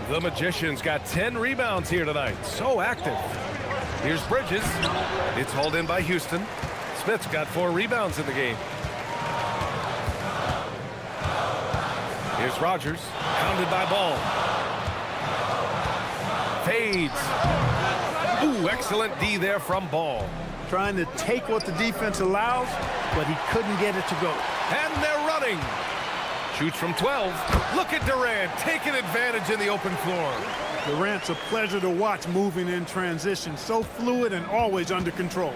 The Magician's got 10 rebounds here tonight. So active. Here's Bridges. It's hauled in by Houston. Smith's got 4 rebounds in the game. Here's Rogers. Pounded by Ball. Fades. Ooh, excellent D there from Ball. Trying to take what the defense allows, but he couldn't get it to go. And they're running. Shoots from 12. Look at Durant taking advantage in the open floor. Durant's a pleasure to watch moving in transition. So fluid and always under control.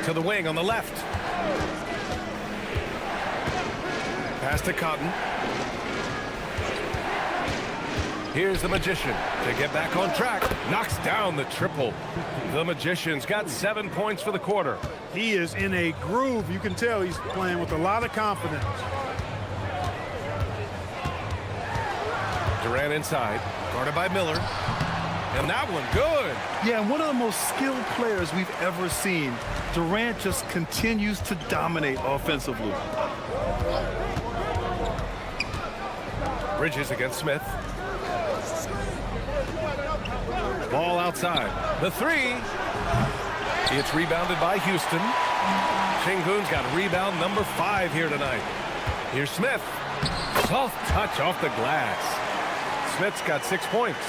To the wing on the left. Pass to Cotton. Here's the Magician to get back on track. Knocks down the triple. The Magician's got 7 points for the quarter. He is in a groove. You can tell he's playing with a lot of confidence. Durant inside, guarded by Miller. And that one good. Yeah, and one of the most skilled players we've ever seen. Durant just continues to dominate offensively. Bridges against Smith. Ball outside. The three. It's rebounded by Houston. Şengün's got rebound number 5 here tonight. Here's Smith. Soft touch off the glass. Smith's got 6 points.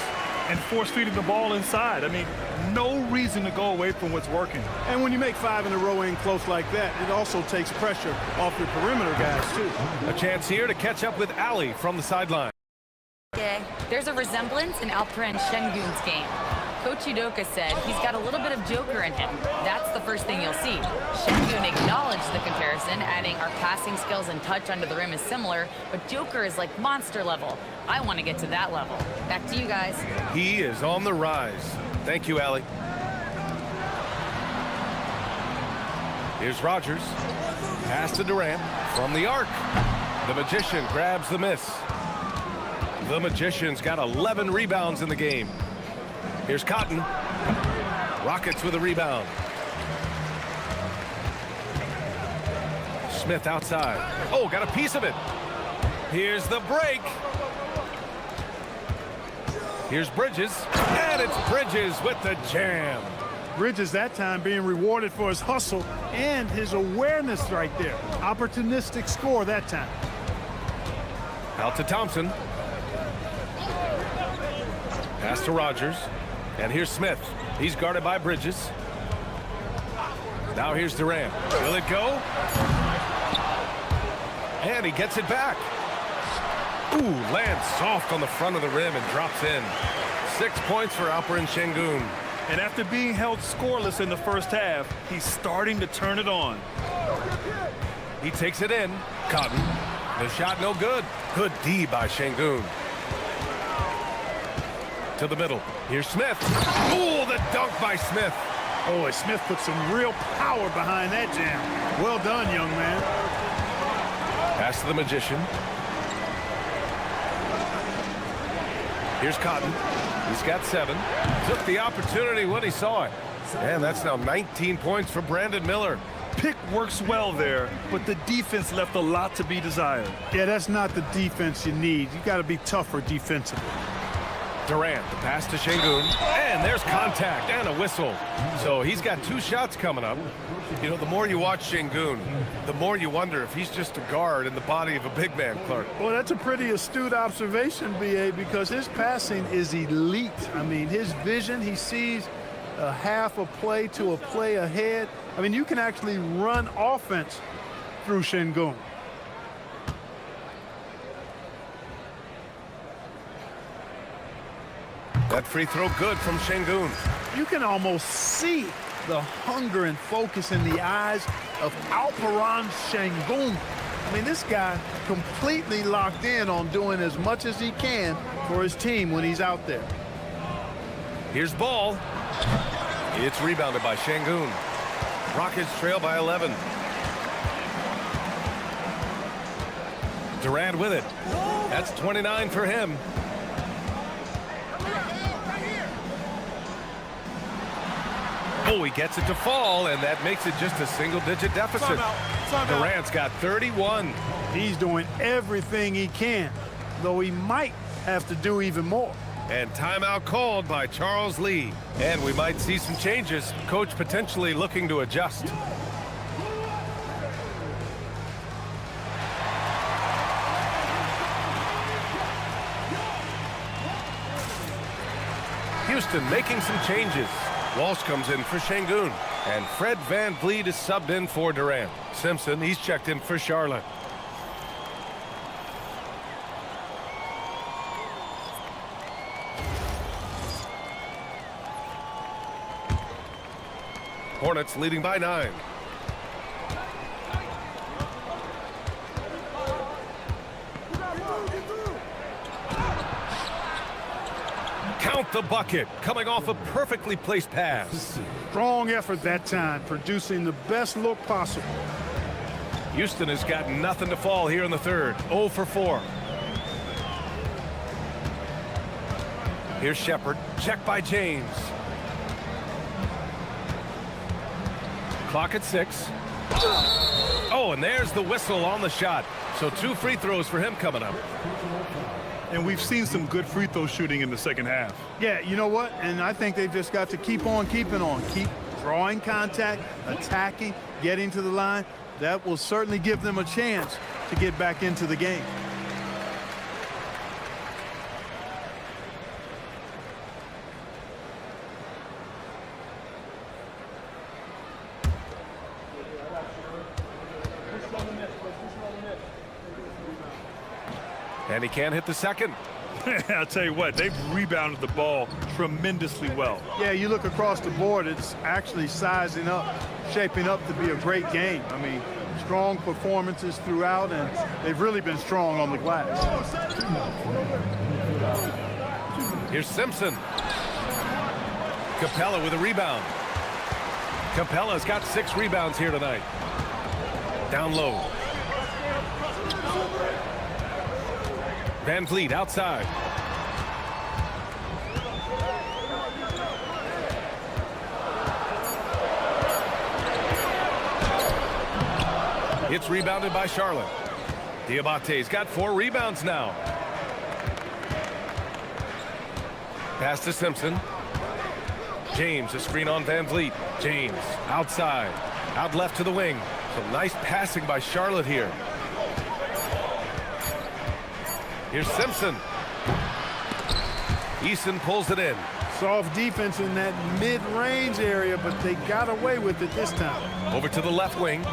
And force feeding the ball inside. I mean, no reason to go away from what's working. And when you make 5 in a row in close like that, it also takes pressure off your perimeter guys, too. A chance here to catch up with Ali from the sideline. Okay. There's a resemblance in Alperen Şengün's game. Coach Udoka said he's got a little bit of Joker in him. That's the first thing you'll see. Şengün acknowledged the comparison, adding our passing skills and touch under the rim is similar, but Joker is like monster level. I want to get to that level. Back to you guys. He is on the rise. Thank you, Ali. Here's Rogers. Pass to Durant from the arc. The Magician grabs the miss. The Magician's got 11 rebounds in the game. Here's Cotton. Rockets with a rebound. Smith outside. Oh, got a piece of it. Here's the break. Here's Bridges. And it's Bridges with the jam. Bridges that time being rewarded for his hustle and his awareness right there. Opportunistic score that time. Out to Thompson. Pass to Rogers. And here's Smith. He's guarded by Bridges. Now here's Durant. Will it go? And he gets it back. Ooh, lands soft on the front of the rim and drops in. 6 points for Alperen Şengün. And after being held scoreless in the first half, he's starting to turn it on. He takes it in. Cotton. The shot no good. Good D by Şengün. To the middle. Here's Smith. Ooh, the dunk by Smith. Oh, Smith put some real power behind that jam. Well done, young man. Pass to the Magician. Here's Cotton. He's got 7. Took the opportunity when he saw it. And that's now 19 points for Brandon Miller. Pick works well there, but the defense left a lot to be desired. Yeah, that's not the defense you need. You got to be tougher defensively. Durant, the pass to Şengün, and there's contact and a whistle. So he's got 2 shots coming up. You know, the more you watch Şengün, the more you wonder if he's just a guard in the body of a big man, Clark. Well, that's a pretty astute observation, BA, because his passing is elite. I mean, his vision, he sees a half a play to a play ahead. I mean, you can actually run offense through Şengün. That free throw good from Şengün. You can almost see the hunger and focus in the eyes of Alperen Şengün. I mean, this guy completely locked in on doing as much as he can for his team when he's out there. Here's Ball. It's rebounded by Şengün. Rockets trail by 11. Durant with it. That's 29 for him. Oh, he gets it to fall, and that makes it just a single-digit deficit. Durant's got 31. He's doing everything he can, though he might have to do even more. And timeout called by Charles Lee. And we might see some changes. Coach potentially looking to adjust. Houston making some changes. Walsh comes in for Şengün. And Fred VanVleet is subbed in for Durant. Simpson, he's checked in for Charlotte. Hornets leading by 9. Count the bucket, coming off a perfectly placed pass. Strong effort that time, producing the best look possible. Houston has got nothing to fall here in the third. 0 for 4. Here's Shepard, check by James. Clock at 6. Oh, and there's the whistle on the shot. So 2 free throws for him coming up. And we've seen some good free throw shooting in the second half. Yeah, you know what? And I think they've just got to keep on keeping on. Keep drawing contact, attacking, getting to the line. That will certainly give them a chance to get back into the game. And he can't hit the second. I'll tell you what, they've rebounded the ball tremendously well. Yeah, you look across the board, it's actually sizing up, shaping up to be a great game. I mean, strong performances throughout, and they've really been strong on the glass. Here's Simpson. Capella with a rebound. Capella's got 6 rebounds here tonight. Down low. VanVleet outside. It's rebounded by Charlotte. Diabate's got 4 rebounds now. Pass to Simpson. James, a screen on VanVleet. James outside. Out left to the wing. Some nice passing by Charlotte here. Here's Simpson. Eason pulls it in. Soft defense in that mid-range area, but they got away with it this time. Over to the left wing.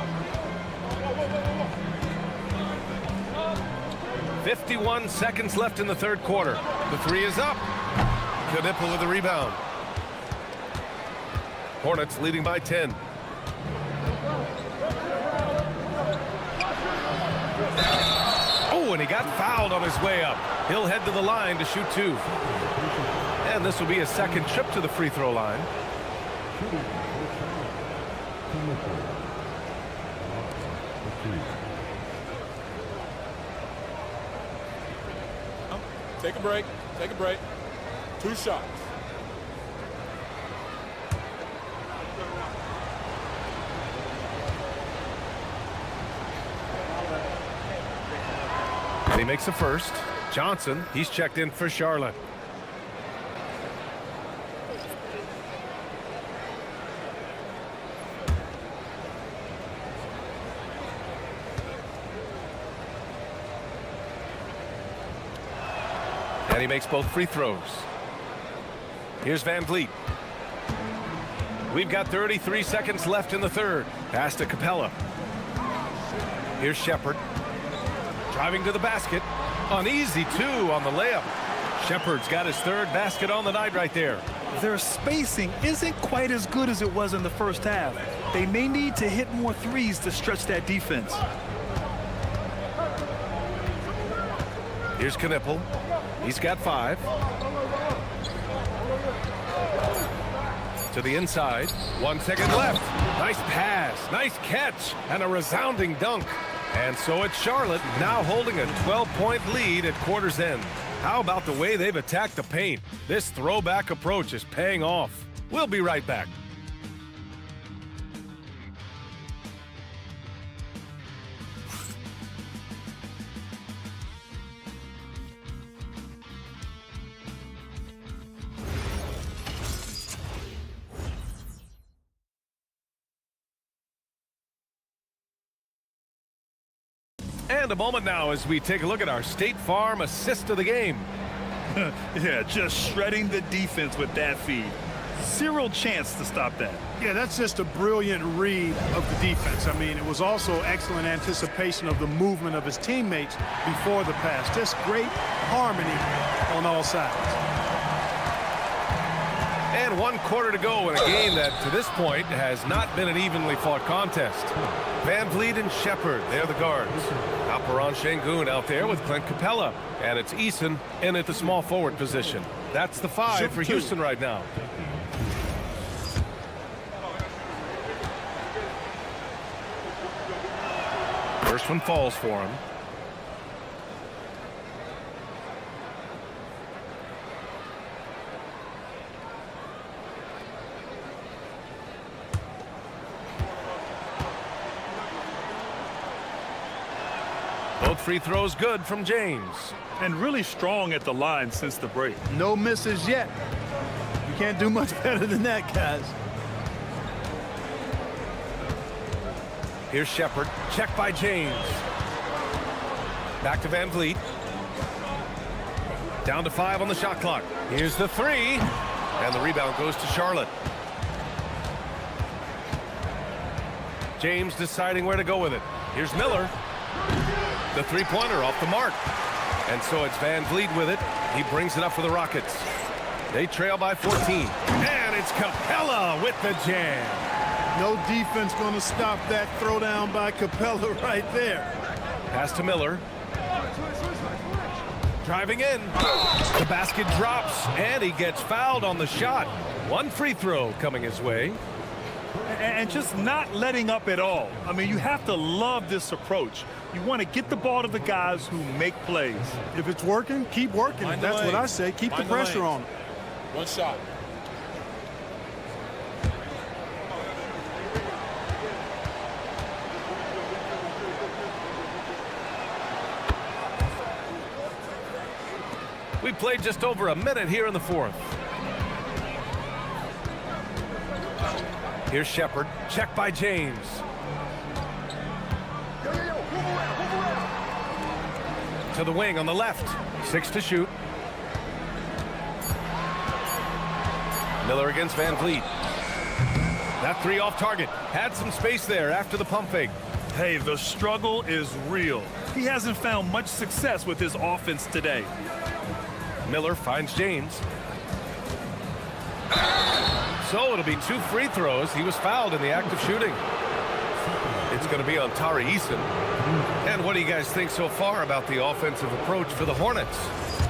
51 seconds left in the third quarter. The 3 is up. Knipple with the rebound. Hornets leading by 10. Oh, and he got fouled on his way up. He'll head to the line to shoot 2. And this will be a second trip to the free throw line. Take a break. Take a break. 2 shots. And he makes the first. Johnson, he's checked in for Charlotte. And he makes both free throws. Here's VanVleet. We've got 33 seconds left in the third. Pass to Capella. Here's Shepard. Driving to the basket. An easy 2 on the layup. Shepard's got his 3rd basket on the night right there. Their spacing isn't quite as good as it was in the first half. They may need to hit more threes to stretch that defense. Here's Knipple. He's got 5. To the inside. 1 second left. Nice pass. Nice catch. And a resounding dunk. And so it's Charlotte now holding a 12-point lead at quarter's end. How about the way they've attacked the paint? This throwback approach is paying off. We'll be right back. And a moment now as we take a look at our State Farm assist of the game. Yeah, just shredding the defense with that feed. Zero chance to stop that. Yeah, that's just a brilliant read of the defense. I mean, it was also excellent anticipation of the movement of his teammates before the pass. Just great harmony on all sides. And 1 quarter to go in a game that, to this point, has not been an evenly fought contest. Van Vliet and Shepard, they're the guards. Alperon Şengün out there with Clint Capella. And it's Eason in at the small forward position. That's the 5 for Houston right now. First one falls for him. Both free throws good from James. And really strong at the line since the break. No misses yet. You can't do much better than that, guys. Here's Shepard. Check by James. Back to Van Vliet. Down to 5 on the shot clock. Here's the 3. And the rebound goes to Charlotte. James deciding where to go with it. Here's Miller. The three-pointer off the mark. And so it's Van Vliet with it. He brings it up for the Rockets. They trail by 14. And it's Capella with the jam. No defense going to stop that throwdown by Capella right there. Pass to Miller. Driving in. The basket drops, and he gets fouled on the shot. 1 free throw coming his way. And just not letting up at all. I mean, you have to love this approach. You want to get the ball to the guys who make plays. If it's working, keep working. That's what I say. Keep the pressure on them. One shot. We played just over a minute here in the 4th. Here's Shepard. Check by James. To the wing on the left. 6 to shoot. Miller against Van Vliet. That 3 off target. Had some space there after the pump fake. Hey, the struggle is real. He hasn't found much success with his offense today. Miller finds James. So it'll be 2 free throws. He was fouled in the act of shooting. It's going to be on Tari Eason. And what do you guys think so far about the offensive approach for the Hornets?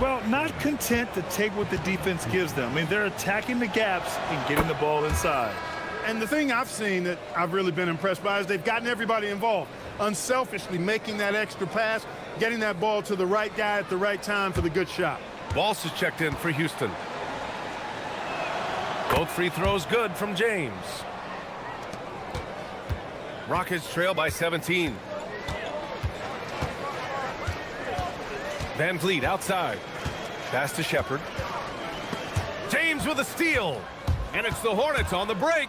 Well, not content to take what the defense gives them. I mean, they're attacking the gaps and getting the ball inside. And the thing I've seen that I've really been impressed by is they've gotten everybody involved. Unselfishly making that extra pass, getting that ball to the right guy at the right time for the good shot. Walsh is checked in for Houston. Both free throws good from James. Rockets trail by 17. Van Vliet outside. Pass to Shepard. James with a steal. And it's the Hornets on the break.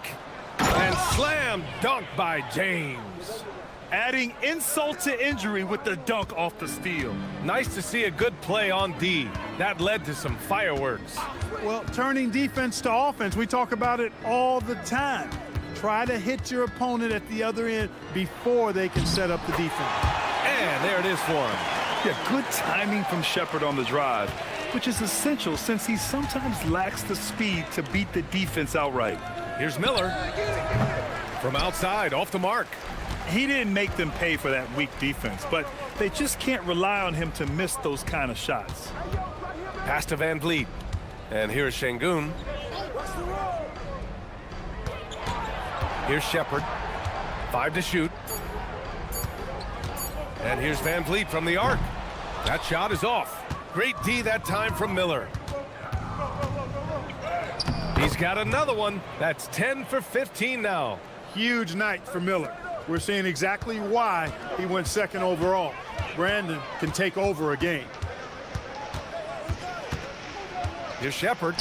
And slam dunk by James. Adding insult to injury with the dunk off the steal. Nice to see a good play on D. That led to some fireworks. Well, turning defense to offense, we talk about it all the time. Try to hit your opponent at the other end before they can set up the defense. And there it is for him. Yeah, good timing from Shepard on the drive, which is essential since he sometimes lacks the speed to beat the defense outright. Here's Miller. From outside, off the mark. He didn't make them pay for that weak defense, but they just can't rely on him to miss those kind of shots. Pass to Van Vliet. And here's Şengün. Here's Shepard. 5 to shoot. And here's Van Vliet from the arc. That shot is off. Great D that time from Miller. He's got another one. That's 10 for 15 now. Huge night for Miller. We're seeing exactly why he went second overall. Brandon can take over a game. Here's Shepard.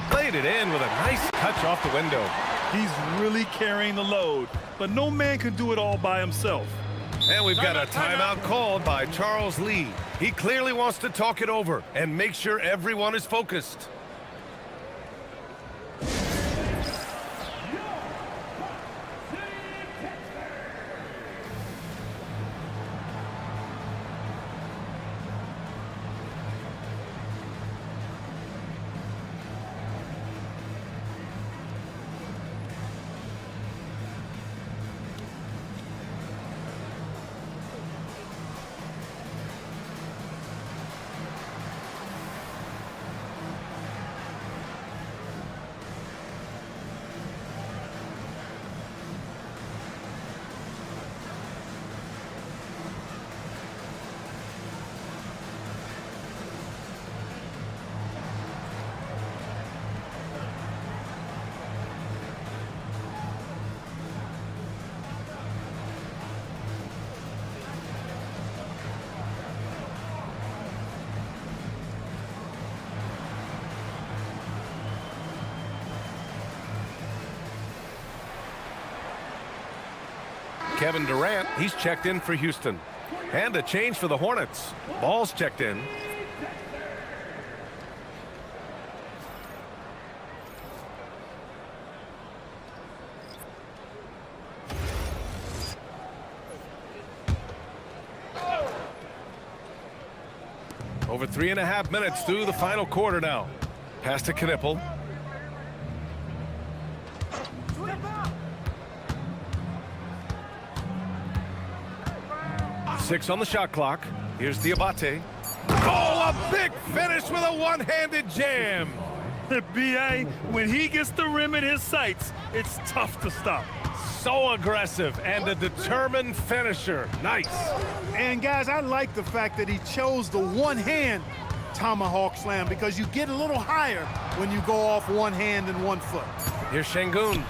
Played it in with a nice touch off the window. He's really carrying the load, but no man can do it all by himself. And we've got a timeout called by Charles Lee. He clearly wants to talk it over and make sure everyone is focused. Kevin Durant, he's checked in for Houston. And a change for the Hornets. Ball's checked in. Over 3.5 minutes through the final quarter now. Pass to Knipple. Six on the shot clock. Here's Diabate. Oh, a big finish with a one-handed jam. BA, when he gets the rim in his sights, it's tough to stop. So aggressive and a determined finisher. Nice. And guys, I like the fact that he chose the one-hand tomahawk slam because you get a little higher when you go off one hand and 1 foot. Here's Şengün.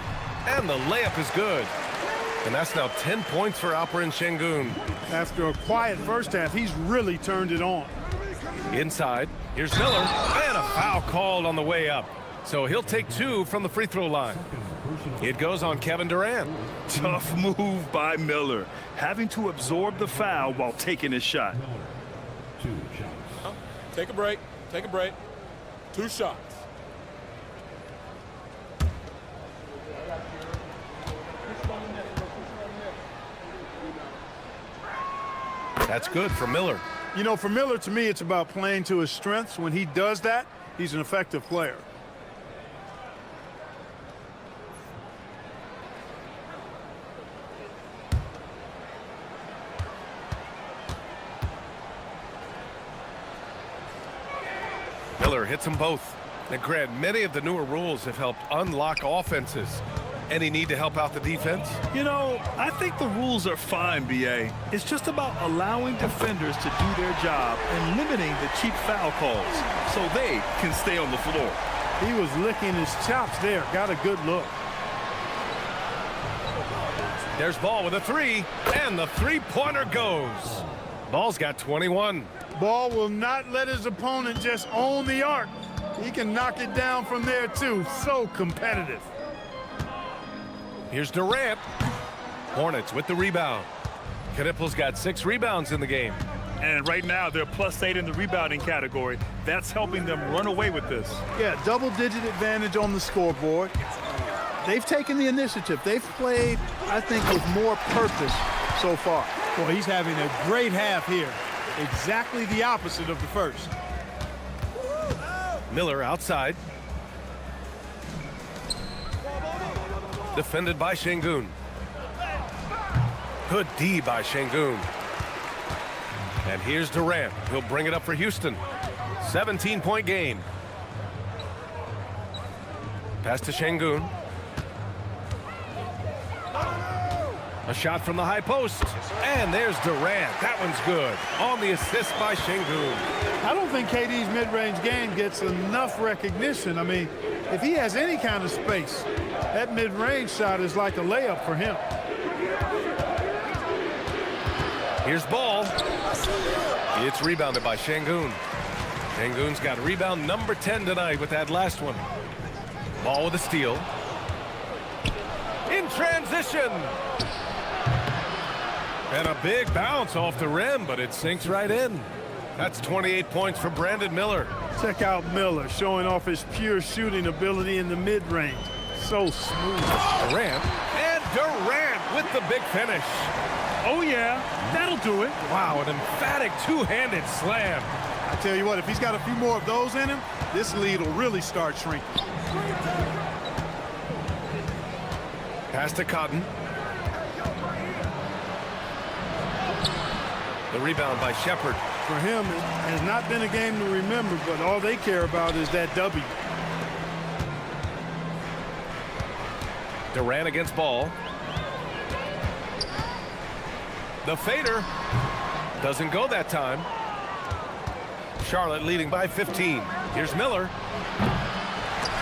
And the layup is good. And that's now 10 points for Alperen Şengün. After a quiet first half, he's really turned it on. Inside, here's Miller, and a foul called on the way up. So he'll take 2 from the free throw line. It goes on Kevin Durant. Tough move by Miller, having to absorb the foul while taking his shot. Take a break. Take a break. 2 shots. That's good for Miller. You know, for Miller, to me, it's about playing to his strengths. When he does that, he's an effective player. Miller hits them both. And Grant, many of the newer rules have helped unlock offenses. Any need to help out the defense? You know, I think the rules are fine, BA. It's just about allowing defenders to do their job and limiting the cheap foul calls so they can stay on the floor. He was licking his chops there. Got a good look. There's Ball with a 3, and the three-pointer goes. Ball's got 21. Ball will not let his opponent just own the arc. He can knock it down from there, too. So competitive. Here's Durant. Hornets with the rebound. Knipple's got 6 rebounds in the game. And right now, they're +8 in the rebounding category. That's helping them run away with this. Yeah, double-digit advantage on the scoreboard. They've taken the initiative. They've played, I think, with more purpose so far. Well, he's having a great half here. Exactly the opposite of the first. Miller outside. Defended by Şengün. Good D by Şengün. And here's Durant. He'll bring it up for Houston. 17-point game. Pass to Şengün. A shot from the high post. And there's Durant. That one's good. On the assist by Şengün. I don't think KD's mid-range game gets enough recognition. I mean, if he has any kind of space, that mid-range shot is like a layup for him. Here's Ball. It's rebounded by Şengün. Şengün's got rebound number 10 tonight with that last one. Ball with a steal. In transition. And a big bounce off the rim, but it sinks right in. That's 28 points for Brandon Miller. Check out Miller showing off his pure shooting ability in the mid-range. So smooth. Durant. And Durant with the big finish. Oh, yeah, that'll do it. Wow, an emphatic two-handed slam. I tell you what, if he's got a few more of those in him, this lead will really start shrinking. Pass to Cotton. The rebound by Shepard. For him, it has not been a game to remember, but all they care about is that W. Durant against Ball. The fader doesn't go that time. Charlotte leading by 15. Here's Miller.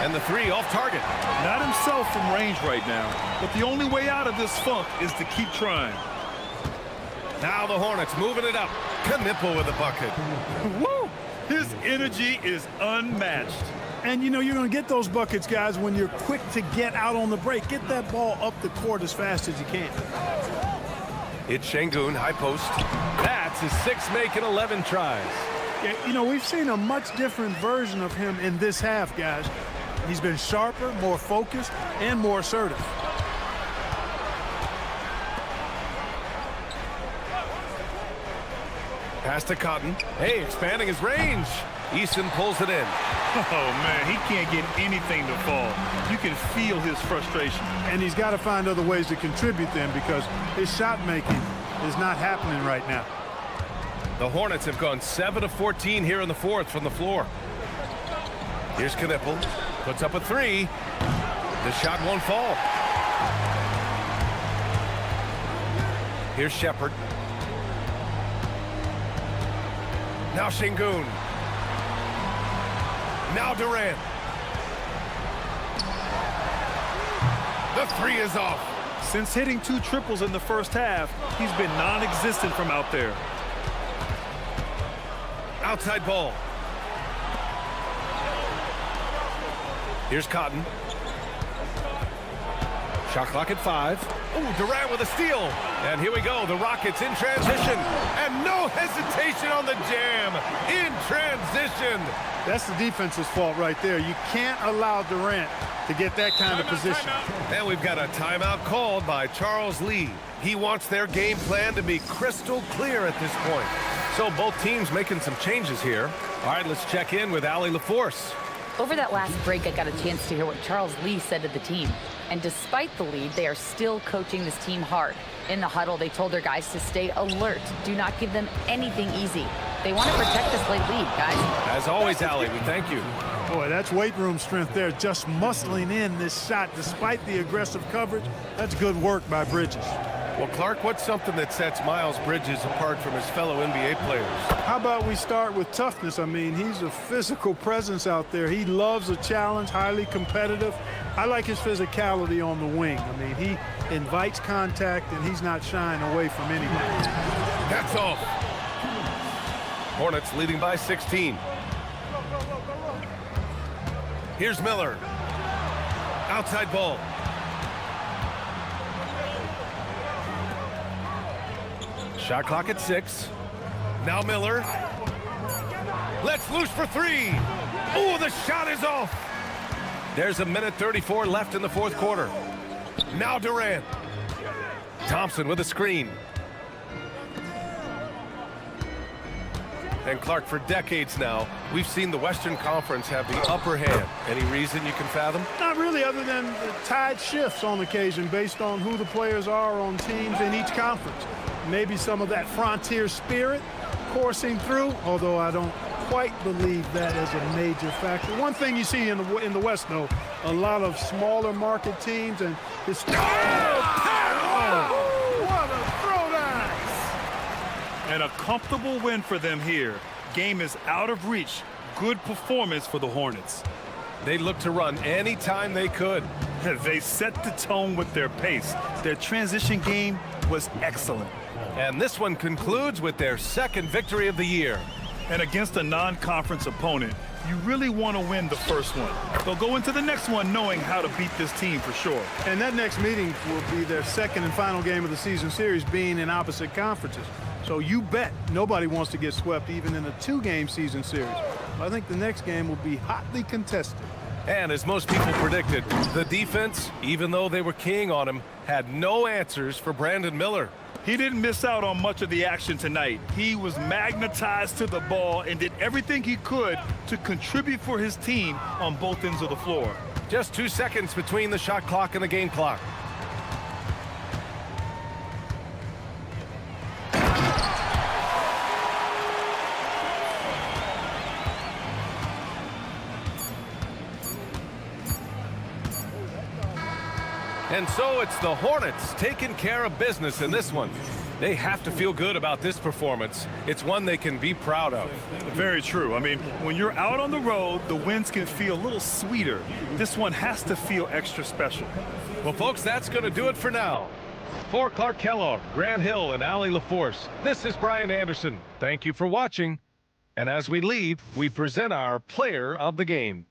And the 3 off target. Not himself from range right now, but the only way out of this funk is to keep trying. Now the Hornets moving it up. Knipple with the bucket. Woo! His energy is unmatched. And, you know, you're going to get those buckets, guys, when you're quick to get out on the break. Get that ball up the court as fast as you can. It's Şengün, high post. That's his 6th make in 11 tries. Yeah, you know, we've seen a much different version of him in this half, guys. He's been sharper, more focused, and more assertive. Pass to Cotton. Hey, expanding his range. Eason pulls it in. Oh, man, he can't get anything to fall. You can feel his frustration. And he's got to find other ways to contribute then, because his shot making is not happening right now. The Hornets have gone 7 of 14 here in the 4th from the floor. Here's Knippel. Puts up a 3. The shot won't fall. Here's Shepard. Now Şengün. Now Durant. The 3 is off. Since hitting 2 triples in the first half, he's been non-existent from out there. Outside ball. Here's Cotton. Shot clock at 5. Oh, Durant with a steal. And here we go. The Rockets in transition. And no hesitation on the jam. In transition. That's the defense's fault right there. You can't allow Durant to get that kind of position. And we've got a timeout called by Charles Lee. He wants their game plan to be crystal clear at this point. So both teams making some changes here. All right, let's check in with Allie LaForce. Over that last break, I got a chance to hear what Charles Lee said to the team. And despite the lead, they are still coaching this team hard. In the huddle, they told their guys to stay alert. Do not give them anything easy. They want to protect this late lead, guys. As always, Allie, we thank you. Boy, that's weight room strength there, just muscling in this shot despite the aggressive coverage. That's good work by Bridges. Well, Clark, what's something that sets Miles Bridges apart from his fellow NBA players? How about we start with toughness? I mean, he's a physical presence out there. He loves a challenge, highly competitive. I like his physicality on the wing. I mean, he invites contact, and he's not shying away from anybody. That's off. Hornets leading by 16. Here's Miller. Outside ball. Shot clock at 6. Now Miller. Let's loose for 3. Oh, the shot is off. There's a minute 34 left in the 4th quarter. Now Durant. Thompson with a screen. And Clark, for decades now, we've seen the Western Conference have the upper hand. Any reason you can fathom? Not really, other than the tide shifts on occasion based on who the players are on teams in each conference. Maybe some of that frontier spirit coursing through, although I don't quite believe that as a major factor. One thing you see in the West, though, a lot of smaller market teams and this. What a throwdown! And a comfortable win for them here. Game is out of reach. Good performance for the Hornets. They looked to run anytime they could. They set the tone with their pace. Their transition game was excellent. And this one concludes with their 2nd victory of the year. And against a non-conference opponent, you really want to win the first one. They'll go into the next one knowing how to beat this team for sure. And that next meeting will be their 2nd and final game of the season series, being in opposite conferences. So you bet nobody wants to get swept even in a 2-game season series. I think the next game will be hotly contested. And as most people predicted, the defense, even though they were keying on him, had no answers for Brandon Miller. He didn't miss out on much of the action tonight. He was magnetized to the ball and did everything he could to contribute for his team on both ends of the floor. Just 2 seconds between the shot clock and the game clock. And so it's the Hornets taking care of business in this one. They have to feel good about this performance. It's one they can be proud of. Very true. I mean, when you're out on the road, the wins can feel a little sweeter. This one has to feel extra special. Well, folks, that's going to do it for now. For Clark Kellogg, Grant Hill, and Allie LaForce, this is Brian Anderson. Thank you for watching. And as we leave, we present our player of the game.